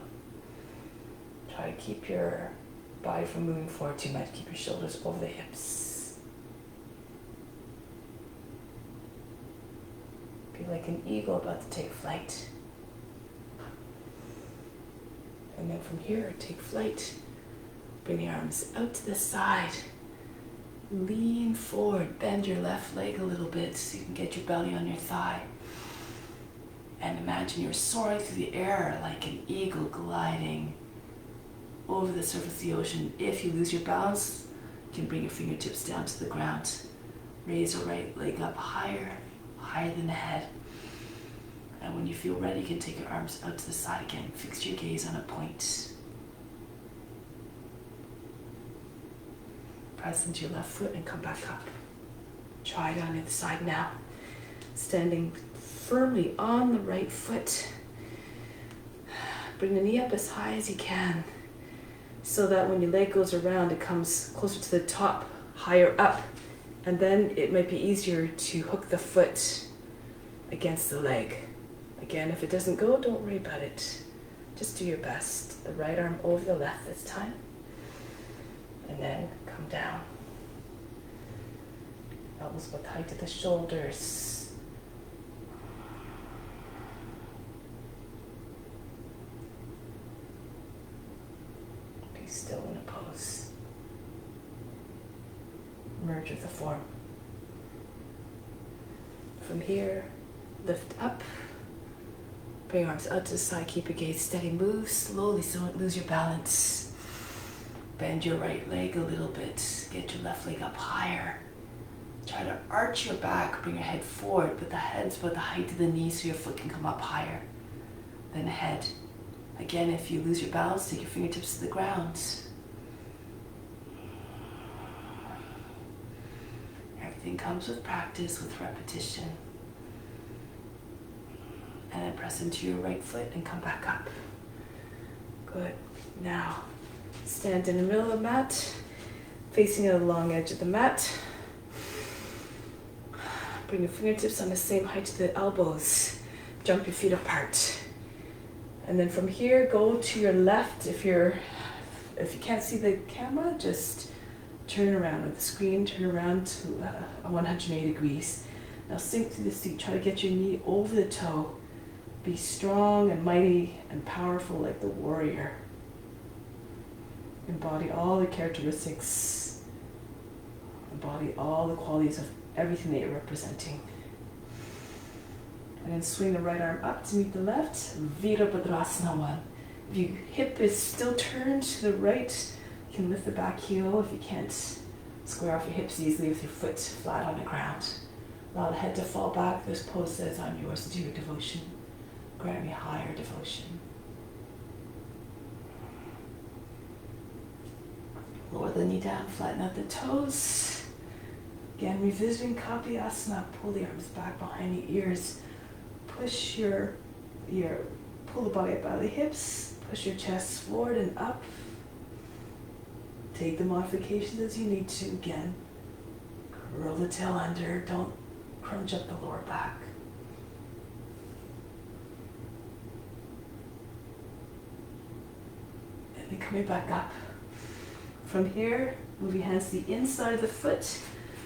Try to keep your body from moving forward too much. Keep your shoulders over the hips. Be like an eagle about to take flight. And then from here, take flight. Bring the arms out to the side. Lean forward, bend your left leg a little bit so you can get your belly on your thigh. And imagine you're soaring through the air like an eagle gliding over the surface of the ocean. If you lose your balance, you can bring your fingertips down to the ground. Raise your right leg up higher than the head. And when you feel ready, you can take your arms out to the side again. Fix your gaze on a point. press into your left foot and come back up. Try it on the other side now. Standing firmly on the right foot. Bring the knee up as high as you can, so that when your leg goes around, it comes closer to the top, higher up, and then it might be easier to hook the foot against the leg. Again, if it doesn't go, don't worry about it. Just do your best. The right arm over the left this time, and then come down. Elbows go tight to the shoulders. Still in a pose. Merge with the form. From here, lift up. Bring your arms out to the side. Keep your gaze steady. Move slowly so don't lose your balance. Bend your right leg a little bit. Get your left leg up higher. Try to arch your back. Bring your head forward, but the head's about the height of the knee so your foot can come up higher than the head. Again, if you lose your balance, take your fingertips to the ground. Everything comes with practice, with repetition. And then press into your right foot and come back up. Good. Now, stand in the middle of the mat, facing the long edge of the mat. Bring your fingertips on the same height to the elbows. Jump your feet apart. And then from here, go to your left. If you can't see the camera, just turn around with the screen, turn around to 180 degrees. Now sink through the seat. Try to get your knee over the toe. Be strong and mighty and powerful like the warrior. Embody all the characteristics. Embody all the qualities of everything that you're representing. And then swing the right arm up to meet the left. Virabhadrasana 1. If your hip is still turned to the right, you can lift the back heel. If you can't, square off your hips easily with your foot flat on the ground. Allow the head to fall back. This pose says, I'm yours to do your devotion. Grant me higher devotion. Lower the knee down, flatten out the toes. Again, revisiting Kapya Asana. Pull the arms back behind the ears. Push pull the body up out of the hips. Push your chest forward and up. Take the modifications as you need to. Again, curl the tail under. Don't crunch up the lower back. And then coming back up. From here, move your hands to the inside of the foot.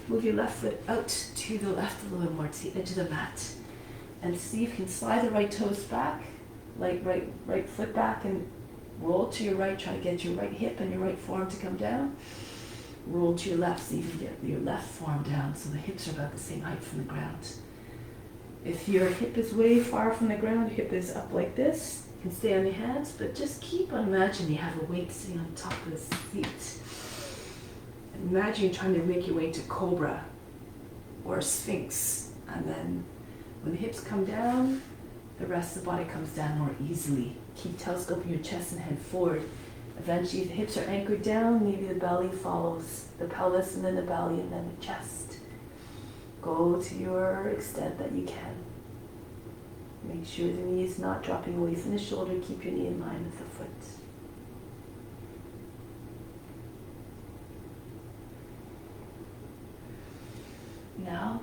Move your left foot out to the left a little more, to the edge of the mat. And see if you can slide the right toes back, like right foot back, and roll to your right. Try to get your right hip and your right forearm to come down. Roll to your left, so you can get your left forearm down so the hips are about the same height from the ground. If your hip is way far from the ground, your hip is up like this, you can stay on your hands, but just keep on imagining you have a weight sitting on top of the seat. Imagine you're trying to make your way into Cobra or Sphinx, and then when the hips come down, the rest of the body comes down more easily. Keep telescoping your chest and head forward. Eventually, if the hips are anchored down, maybe the belly follows the pelvis, and then the belly, and then the chest. Go to your extent that you can. Make sure the knee is not dropping away from the shoulder. Keep your knee in line with the foot. Now,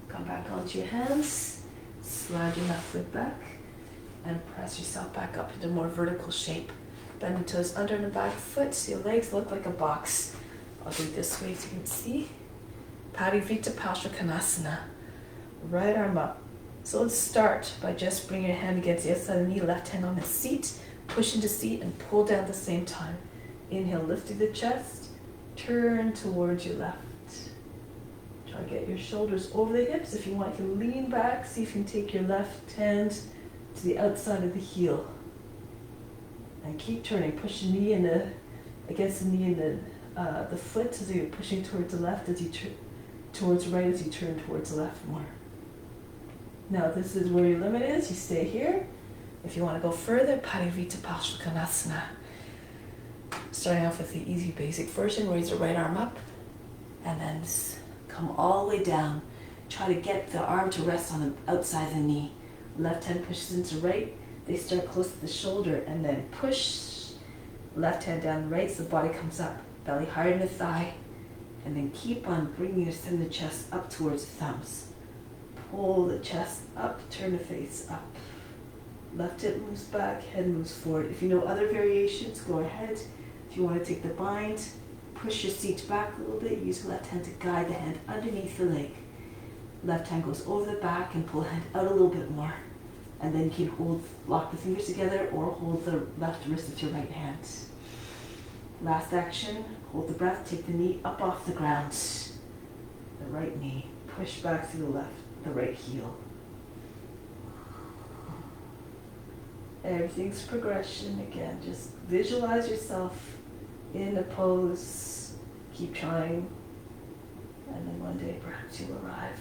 come back onto your hands, slide your left foot back, and press yourself back up into a more vertical shape. Bend the toes under and the back foot so your legs look like a box. I'll do it this way so you can see. Parivita Parsvakonasana. Right arm up. So let's start by just bringing your hand against the outside of the knee, left hand on the seat, push into seat and pull down at the same time. Inhale, lift through the chest, turn towards your left. Try to get your shoulders over the hips. If you want, you can lean back. See if you can take your left hand to the outside of the heel. And keep turning. Push the knee against the knee and the foot as you're pushing towards the left, as you towards the right as you turn towards the left more. Now this is where your limit is. You stay here. If you want to go further, Parivita Parsvakonasana. Starting off with the easy basic version, raise the right arm up, And then come all the way down. Try to get the arm to rest on the outside of the knee. Left hand pushes into right. They start close to the shoulder and then push. Left hand down right so the body comes up. Belly higher than the thigh. And then keep on bringing the chest up towards the thumbs. Pull the chest up, turn the face up. Left hip moves back, head moves forward. If you know other variations, go ahead. If you want to take the bind, push your seat back a little bit. Use the left hand to guide the hand underneath the leg. Left hand goes over the back and pull the hand out a little bit more. And then you can lock the fingers together or hold the left wrist with your right hand. Last action, hold the breath, take the knee up off the ground. The right knee, push back to the right heel. Everything's progression again. Just visualize yourself in a pose. Keep trying. And then one day perhaps you'll arrive.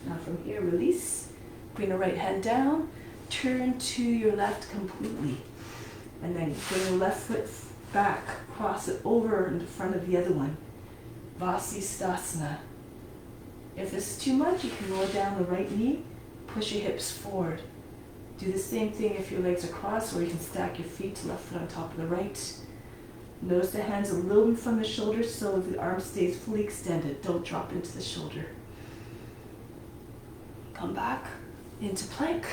Now from here, release. Bring the right hand down. Turn to your left completely. And then bring the left foot back. Cross it over in front of the other one. Vasisthasana. If this is too much, you can lower down the right knee. Push your hips forward. Do the same thing if your legs are crossed, or you can stack your feet, left foot on top of the right. Notice the hands a little bit from the shoulders so the arm stays fully extended. Don't drop into the shoulder. Come back into plank.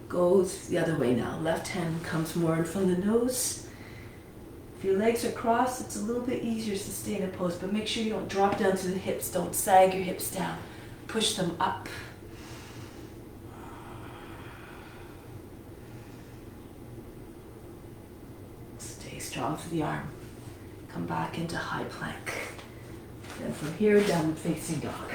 Goes the other way now. Left hand comes more in front of the nose. If your legs are crossed, it's a little bit easier to stay in a pose, but make sure you don't drop down to the hips. Don't sag your hips down. Push them up. Stay strong through the arm. Come back into high plank. Then from here, downward facing dog.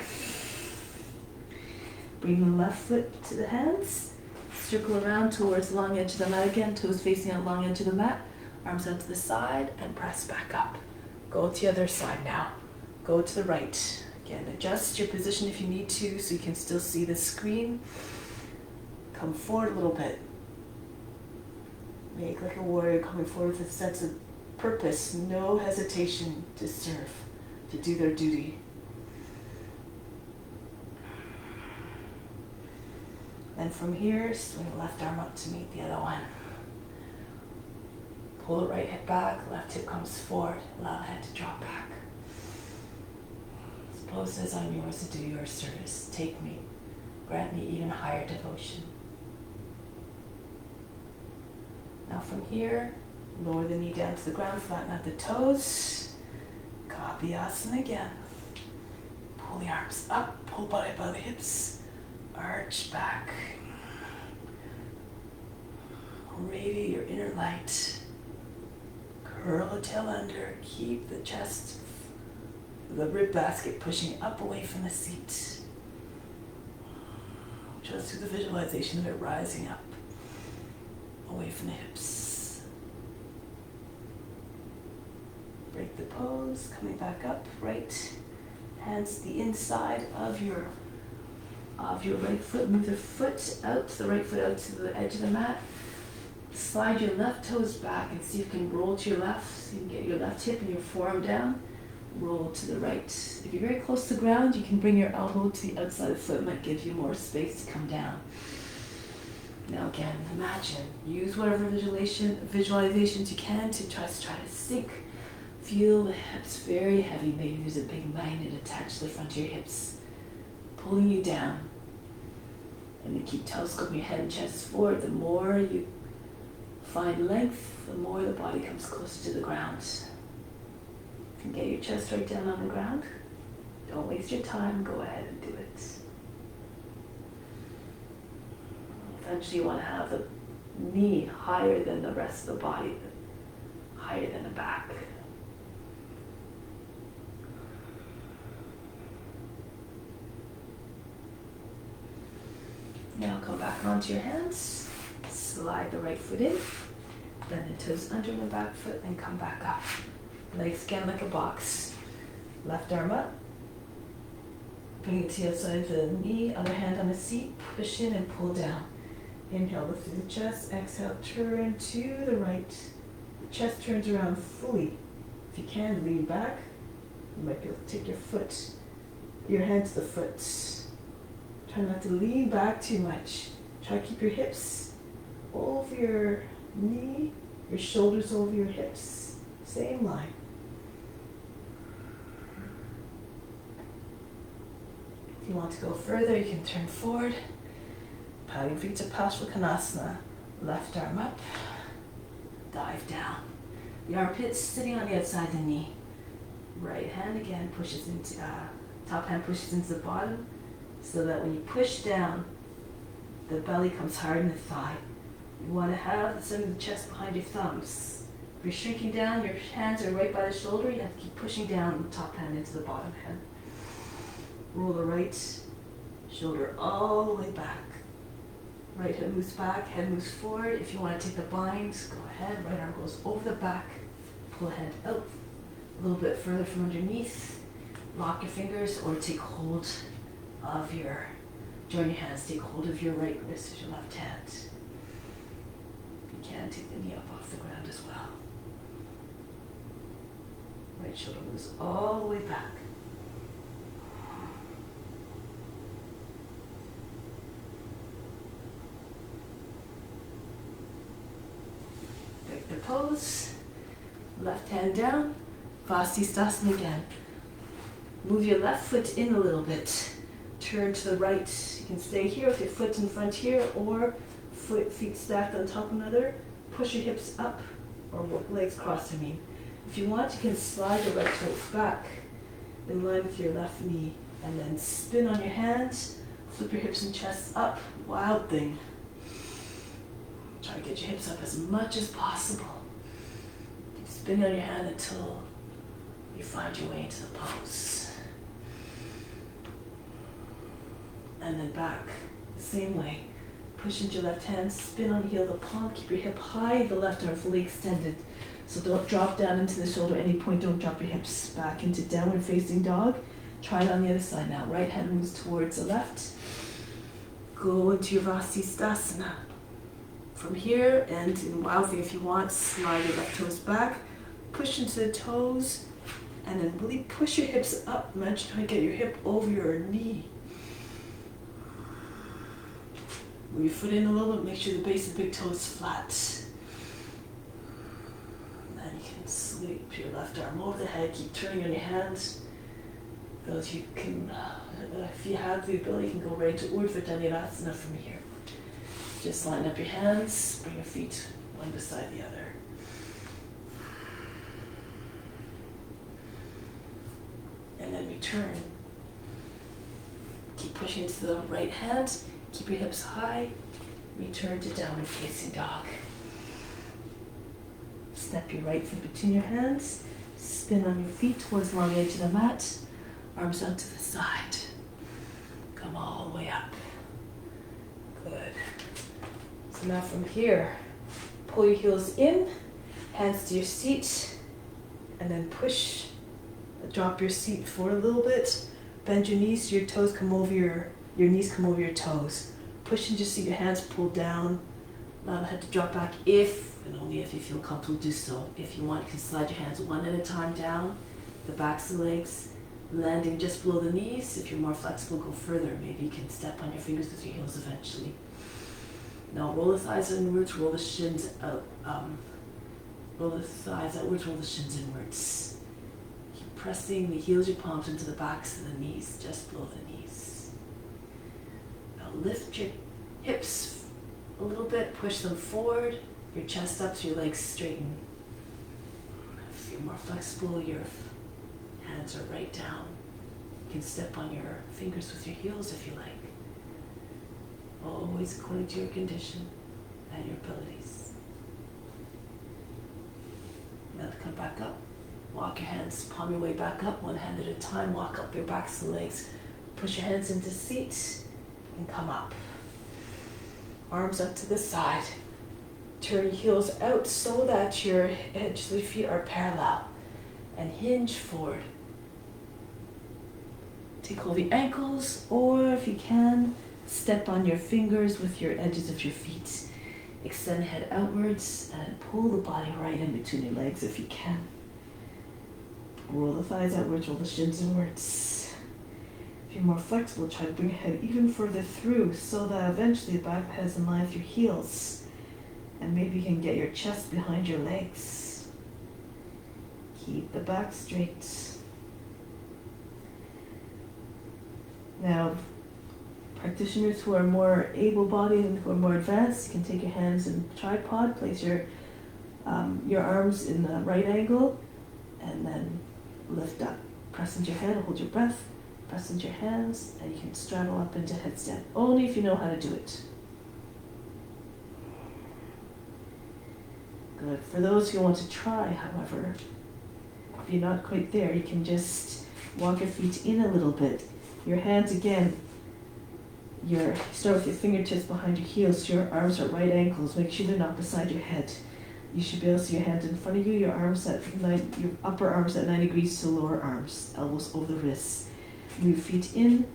Bring the left foot to the hands. Circle around towards the long edge of the mat again. Toes facing out long edge of the mat. Arms out to the side and press back up. Go to the other side now. Go to the right. Again, adjust your position if you need to so you can still see the screen. Come forward a little bit. Make like a warrior coming forward with a sense of purpose. No hesitation to serve, to do their duty. Then from here, swing the left arm up to meet the other one. Pull the right hip back, left hip comes forward, allow the head to drop back. This pose says, I'm yours to do your service. Take me, grant me even higher devotion. Now from here, lower the knee down to the ground, flatten out the toes. Kapiyasana again. Pull the arms up, pull body by the hips, arch back. Radiate your inner light. Curl the tail under, keep the chest, the rib basket pushing up away from the seat. Just through the visualization of it rising up, away from the hips. Break the pose, coming back up, right hands to the inside of your right foot. Move the foot out, the right foot out to the edge of the mat. Slide your left toes back and see if you can roll to your left. So you can get your left hip and your forearm down. Roll to the right. If you're very close to the ground, you can bring your elbow to the outside of the foot. It might give you more space to come down. Now again, imagine. Use whatever visualizations you can to try to sink. Feel the hips very heavy. Maybe there's a big magnet attached to the front of your hips, pulling you down. And then keep telescoping your head and chest forward. The more you find length, the more the body comes closer to the ground. You can get your chest right down on the ground. Don't waste your time, go ahead and do it. Eventually you want to have the knee higher than the rest of the body, higher than the back. Now come back onto your hands. Slide the right foot in, bend the toes under the back foot, and come back up. Legs again like a box. Left arm up. Bring it to the outside of the knee, other hand on the seat, push in and pull down. Inhale, lift through the chest. Exhale, turn to the right. chest turns around fully. If you can, lean back. You might be able to take your hand to the foot. Try not to lean back too much. Try to keep your hips over your knee, your shoulders over your hips. Same line. If you want to go further, you can turn forward. Padding feet to Paschimottanasana. Left arm up. Dive down. The armpits sitting on the outside of the knee. Right hand again pushes into, top hand pushes into the bottom, so that when you push down, the belly comes hard in the thigh. You want to have the center of the chest behind your thumbs. If you're shrinking down, your hands are right by the shoulder, you have to keep pushing down the top hand into the bottom hand. Roll the right shoulder all the way back. Right hip moves back, head moves forward. If you want to take the bind, go ahead. Right arm goes over the back. Pull head out a little bit further from underneath. Lock your fingers or take hold of join your hands, take hold of your right wrist with your left hand. You can take the knee up off the ground as well. Right shoulder moves all the way back. Break the pose. Left hand down. Vasisthasana again. Move your left foot in a little bit. Turn to the right. You can stay here with your foot in front here, or feet stacked on top of another. Push your hips up, or legs crossed, I mean. If you want, you can slide the right foot back in line with your left knee, and then spin on your hands. Flip your hips and chest up. Wild thing. Try to get your hips up as much as possible. Spin on your hand until you find your way into the pose. And then back, the same way. Push into your left hand, spin on the heel of the palm, keep your hip high, the left arm fully extended. So don't drop down into the shoulder at any point, don't drop your hips back into downward facing dog. Try it on the other side now. Right hand moves towards the left. Go into your Vasisthasana. From here, and in wild thing, if you want, slide your left toes back, push into the toes, and then really push your hips up. Imagine trying to get your hip over your knee. Move your foot in a little bit, make sure the base of the big toe is flat. And then you can sweep your left arm over the head, keep turning on your hands. Those you can, if you have the ability, you can go right into Urdhva Dhanurasana from here. Just line up your hands, bring your feet one beside the other. And then return. Keep pushing to the right hand, keep your hips high, return to downward facing dog. Step your right foot between your hands, spin on your feet towards the long edge of the mat, arms out to the side. Come all the way up. Good. So now from here, pull your heels in, hands to your seat, and then push, drop your seat forward a little bit, bend your knees so your toes come over your knees come over your toes. Push into your seat, your hands pull down, allow the head to drop back if, and only if you feel comfortable, do so. If you want, you can slide your hands one at a time down, the backs of the legs, landing just below the knees. If you're more flexible, go further. Maybe you can step on your fingers with your heels eventually. Now roll the thighs inwards, roll the shins out. Roll the thighs outwards, roll the shins inwards. Keep pressing the heels of your palms into the backs of the knees, just below the knees. Now lift your hips a little bit, push them forward, your chest up so your legs straighten. If you're more flexible, your hands are right down. You can step on your fingers with your heels if you like. Always according to your condition and your abilities. Now to come back up, walk your hands, palm your way back up, one hand at a time, walk up your backs and legs. Push your hands into seat and come up. Arms up to the side. Turn your heels out so that your edges of your feet are parallel. And hinge forward. Take hold of the ankles, or if you can, step on your fingers with your edges of your feet. Extend the head outwards and pull the body right in between your legs if you can. Roll the thighs outwards, roll the shins inwards. If you're more flexible, try to bring your head even further through so that eventually the back of the head's in line with your heels. And maybe you can get your chest behind your legs. Keep the back straight. Now, practitioners who are more able-bodied and who are more advanced, you can take your hands in a tripod, place your arms in the right angle, and then lift up. Press into your head, hold your breath, press into your hands, and you can straddle up into headstand, only if you know how to do it. Good. For those who want to try, however, if you're not quite there, you can just walk your feet in a little bit. Your hands again, start with your fingertips behind your heels, so your arms are at right ankles. Make sure they're not beside your head. You should be able to see your hands in front of you, your upper arms at 90 degrees to lower arms, elbows over the wrists. Move feet in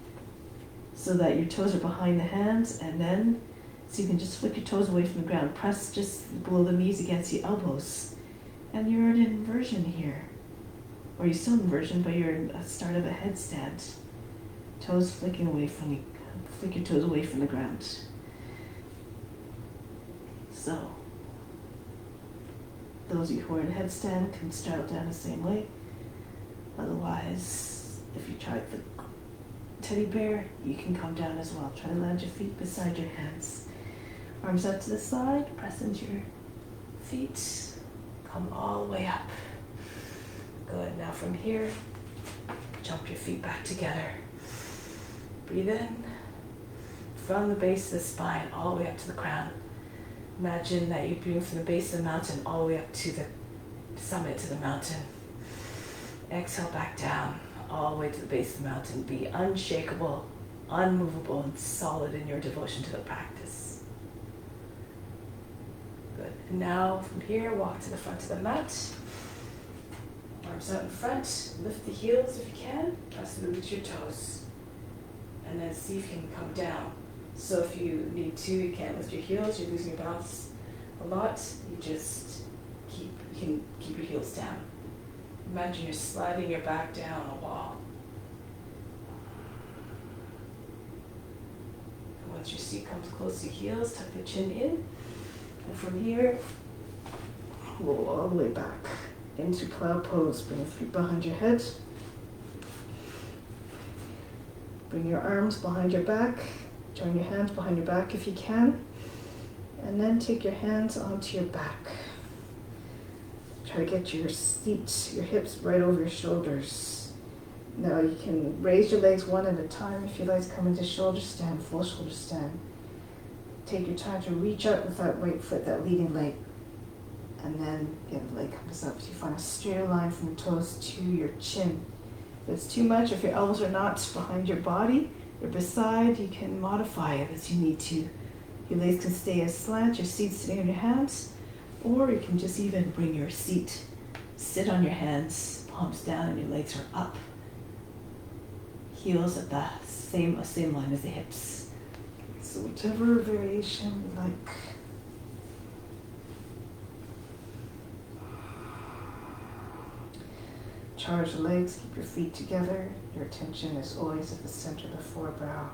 so that your toes are behind the hands, and then so you can just flip your toes away from the ground. Press just below the knees against the elbows. And you're in inversion here. Or you're still in inversion, but you're in a start of a headstand. Toes flicking away from you. Flick your toes away from the ground. So, those of you who are in headstand can straddle down the same way. Otherwise, if you tried the teddy bear, you can come down as well. Try to land your feet beside your hands. Arms out to the side, press into your feet, come all the way up. Good, now from here, jump your feet back together. Breathe in, from the base of the spine, all the way up to the crown. Imagine that you're breathing from the base of the mountain all the way up to the summit to the mountain. Exhale back down, all the way to the base of the mountain. Be unshakable, unmovable, and solid in your devotion to the practice. Good. And now from here, walk to the front of the mat. Arms out in front. Lift the heels if you can. Press the roots of your toes. And then see if you can come down. So if you need to, you can't lift your heels. You're losing your balance a lot. You just keep your heels down. Imagine you're sliding your back down a wall. And once your seat comes close to your heels, tuck the chin in. And from here, roll all the way back into cloud pose. Bring your feet behind your head. Bring your arms behind your back. Join your hands behind your back if you can. And then take your hands onto your back. Try to get your seat, your hips right over your shoulders. Now you can raise your legs one at a time if you like to come into shoulder stand, full shoulder stand. Take your time to reach out with that right foot, that leading leg. And then the other leg comes up. So you find a straight line from your toes to your chin. If it's too much, if your elbows are not behind your body, or beside, you can modify it as you need to. Your legs can stay as slant, your seat sitting on your hands, or you can just even bring your seat, sit on your hands, palms down, and your legs are up. Heels at the same line as the hips. So whichever variation you like. Charge the legs, keep your feet together. Your attention is always at the center of the forebrow.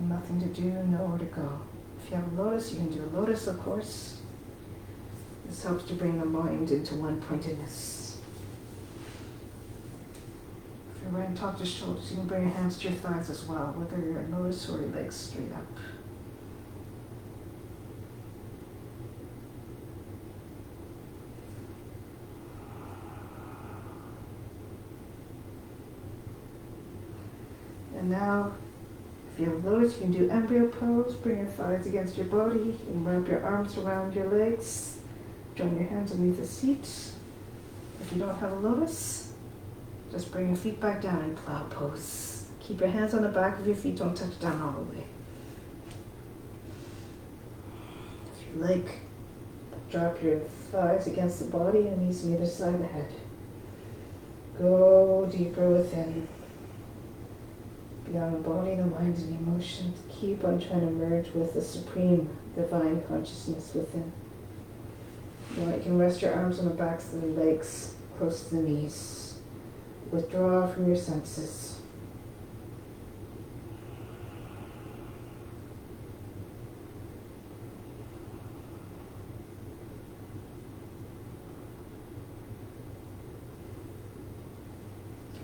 Nothing to do, nowhere to go. If you have a lotus, you can do a lotus, of course. This helps to bring the mind into one-pointedness. If you're right on top of the shoulders, you can bring your hands to your thighs as well, whether you're in lotus or your legs straight up. And now, if you have lotus, you can do embryo pose. Bring your thighs against your body. You can wrap your arms around your legs. Join your hands underneath the seat. If you don't have a lotus, just bring your feet back down in cloud pose. Keep your hands on the back of your feet. Don't touch down all the way. If you like, drop your thighs against the body and knees on either side of the head. Go deeper within.
Beyond the body, the mind, and emotions, keep on trying to merge with the supreme divine consciousness within. Now you can rest your arms on the backs of the legs, close to the knees. Withdraw from your senses.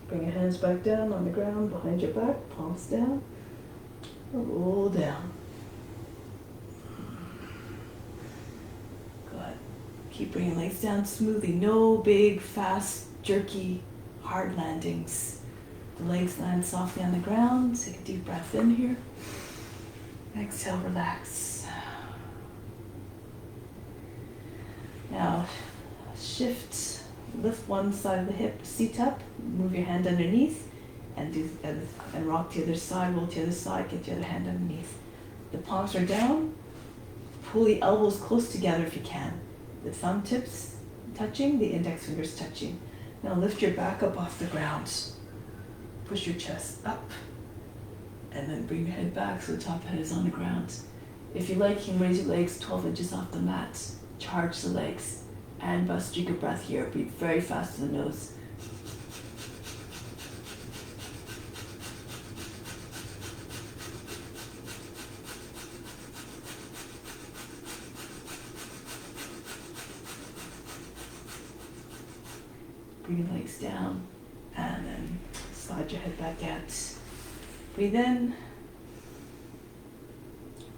Bring your hands back down on the ground behind your back, palms down, roll down.
Good. Keep bringing legs down smoothly. No big, fast, jerky, hard landings. The legs land softly on the ground. Take a deep breath in here. Exhale, relax. Now, shift. Lift one side of the hip, seat up, move your hand underneath, and rock to the other side, roll to the other side, get the other hand underneath. The palms are down, pull the elbows close together if you can. The thumb tips touching, the index fingers touching. Now lift your back up off the ground. Push your chest up, and then bring your head back so the top head is on the ground. If you like, you can raise your legs 12 inches off the mat, charge the legs. And a streak of breath here. Breathe very fast to the nose. Bring your legs down and then slide your head back out. Breathe in.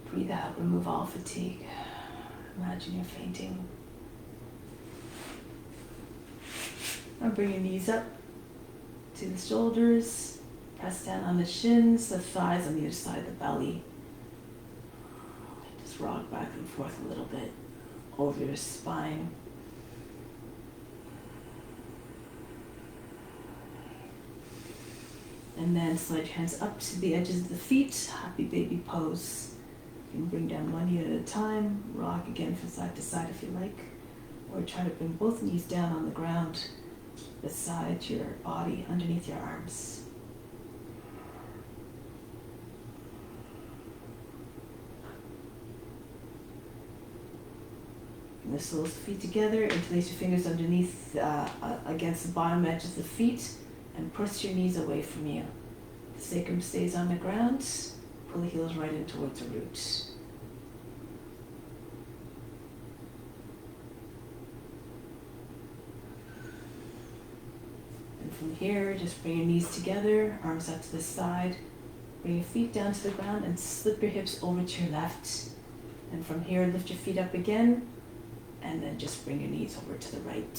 Breathe out. Remove all fatigue. Imagine you're fainting. Now bring your knees up to the shoulders, press down on the shins, the thighs on the other side of the belly. Just rock back and forth a little bit over your spine. And then slide your hands up to the edges of the feet, happy baby pose. You can bring down one knee at a time, rock again from side to side if you like, or try to bring both knees down on the ground beside your body, underneath your arms. Lift those feet together, interlace your fingers underneath, against the bottom edge of the feet, and press your knees away from you. The sacrum stays on the ground, pull the heels right in towards the root. From here, just bring your knees together, arms out to the side, bring your feet down to the ground and slip your hips over to your left. And from here, lift your feet up again, and then just bring your knees over to the right.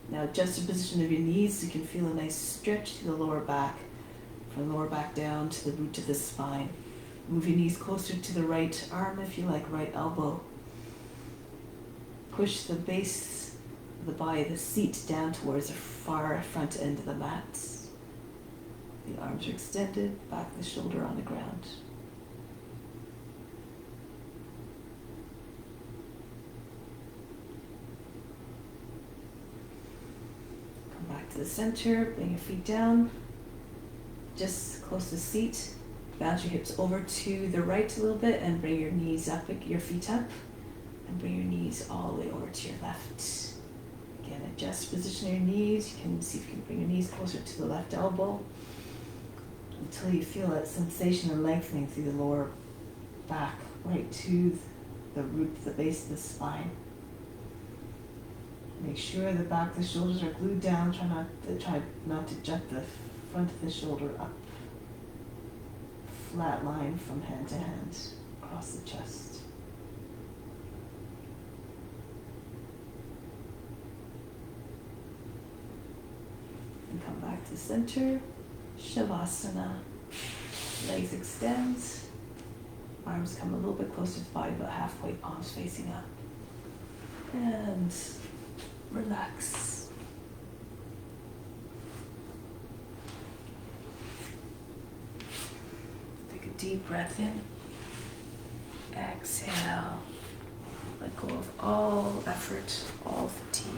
Now adjust the position of your knees so you can feel a nice stretch to the lower back, from the lower back down to the root of the spine. Move your knees closer to the right arm if you like, right elbow. Push the base the body, the seat down towards the far front end of the mat. The arms are extended, back of the shoulder on the ground. Come back to the center, bring your feet down, just close to the seat. Bounce your hips over to the right a little bit and bring your knees up, your feet up, and bring your knees all the way over to your left. Again, adjust position of your knees. You can see if you can bring your knees closer to the left elbow until you feel that sensation of lengthening through the lower back, right to the root, the base of the spine. Make sure the back of the shoulders are glued down. Try not to jut the front of the shoulder up. Flat line from hand to hand across the chest. And come back to the center, Shavasana. Legs extend, arms come a little bit closer to the body, about halfway, palms facing up. And relax. Take a deep breath in. Exhale. Let go of all effort, all fatigue.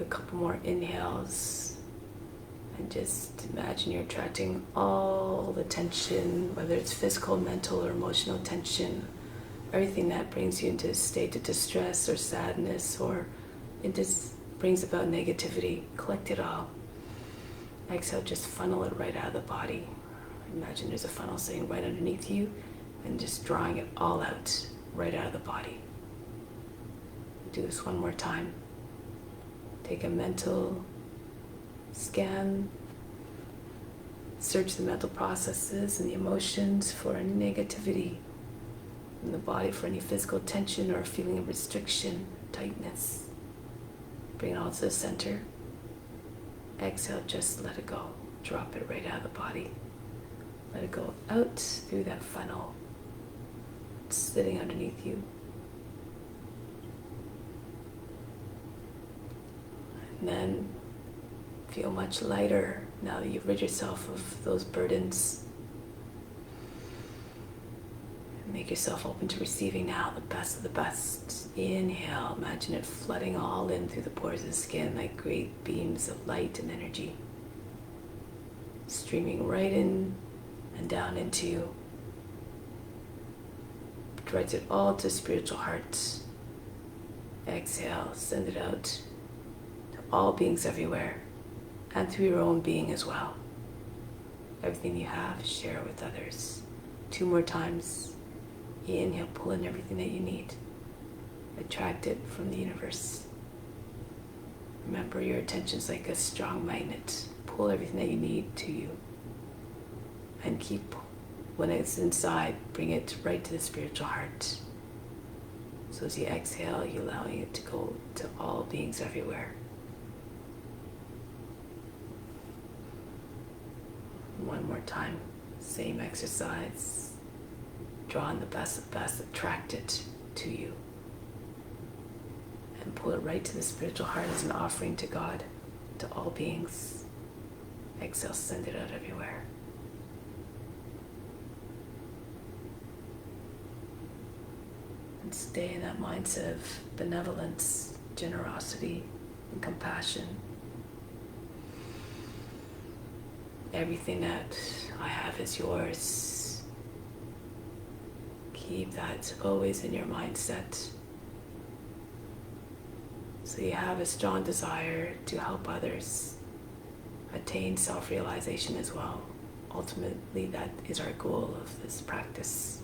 a couple more inhales and just imagine you're attracting all the tension, whether it's physical, mental, or emotional tension, everything that brings you into a state of distress or sadness, or it just brings about negativity. Collect it all. Exhale, just funnel it right out of the body. Imagine there's a funnel sitting right underneath you and just drawing it all out, right out of the body. Do this one more time. Take a mental scan. Search the mental processes and the emotions for any negativity in the body, for any physical tension or a feeling of restriction, tightness. Bring it all to the center. Exhale, just let it go. Drop it right out of the body. Let it go out through that funnel sitting underneath you. And then feel much lighter now that you've rid yourself of those burdens. And make yourself open to receiving now the best of the best. Inhale, imagine it flooding all in through the pores of the skin like great beams of light and energy. Streaming right in and down into you. Directs it all to spiritual heart. Exhale, send it out to all beings everywhere and through your own being as well. Everything you have, share it with others. 2 more times. Inhale, pull in everything that you need. Attract it from the universe. Remember, your attention is like a strong magnet. Pull everything that you need to you. And keep, when it's inside, bring it right to the spiritual heart. So as you exhale, you're allowing it to go to all beings everywhere. One more time, same exercise. Draw on the best of the best, attract it to you. And pull it right to the spiritual heart as an offering to God, to all beings. Exhale, send it out everywhere. And stay in that mindset of benevolence, generosity, and compassion. Everything that I have is yours. Keep that always in your mindset. So you have a strong desire to help others attain self-realization as well. Ultimately, that is our goal of this practice.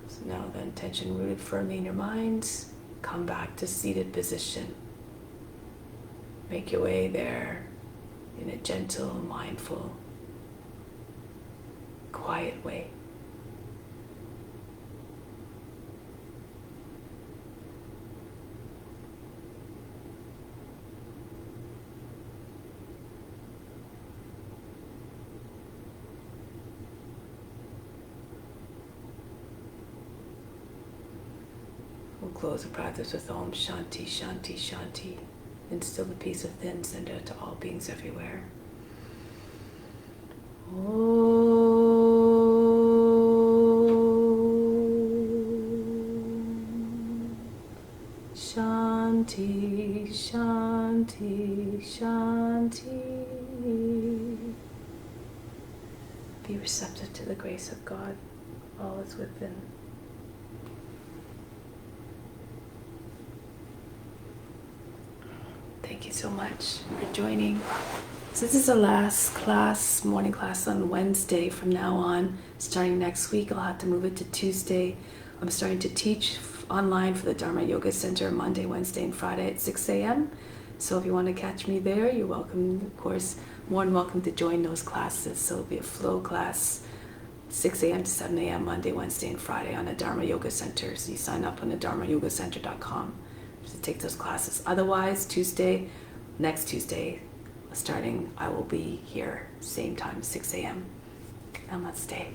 So now the intention rooted firmly in your mind, come back to seated position. Make your way there in a gentle, mindful, quiet way. We'll close the practice with Om Shanti, Shanti, Shanti. Instill the peace within, send it out to all beings everywhere. Shanti, Shanti, Shanti. Be receptive to the grace of God. All is within. Thank you so much for joining. So this is the last class, morning class on Wednesday. From now on, starting next week, I'll have to move it to Tuesday. I'm starting to teach online for the Dharma Yoga Center Monday, Wednesday, and Friday at 6 a.m. So if you want to catch me there, you're welcome, of course, more than welcome to join those classes. So it'll be a flow class, 6 a.m. to 7 a.m. Monday, Wednesday, and Friday on the Dharma Yoga Center. So you sign up on the dharmayogacenter.com to take those classes. Otherwise, next Tuesday, starting, I will be here, same time, 6 a.m. Namaste.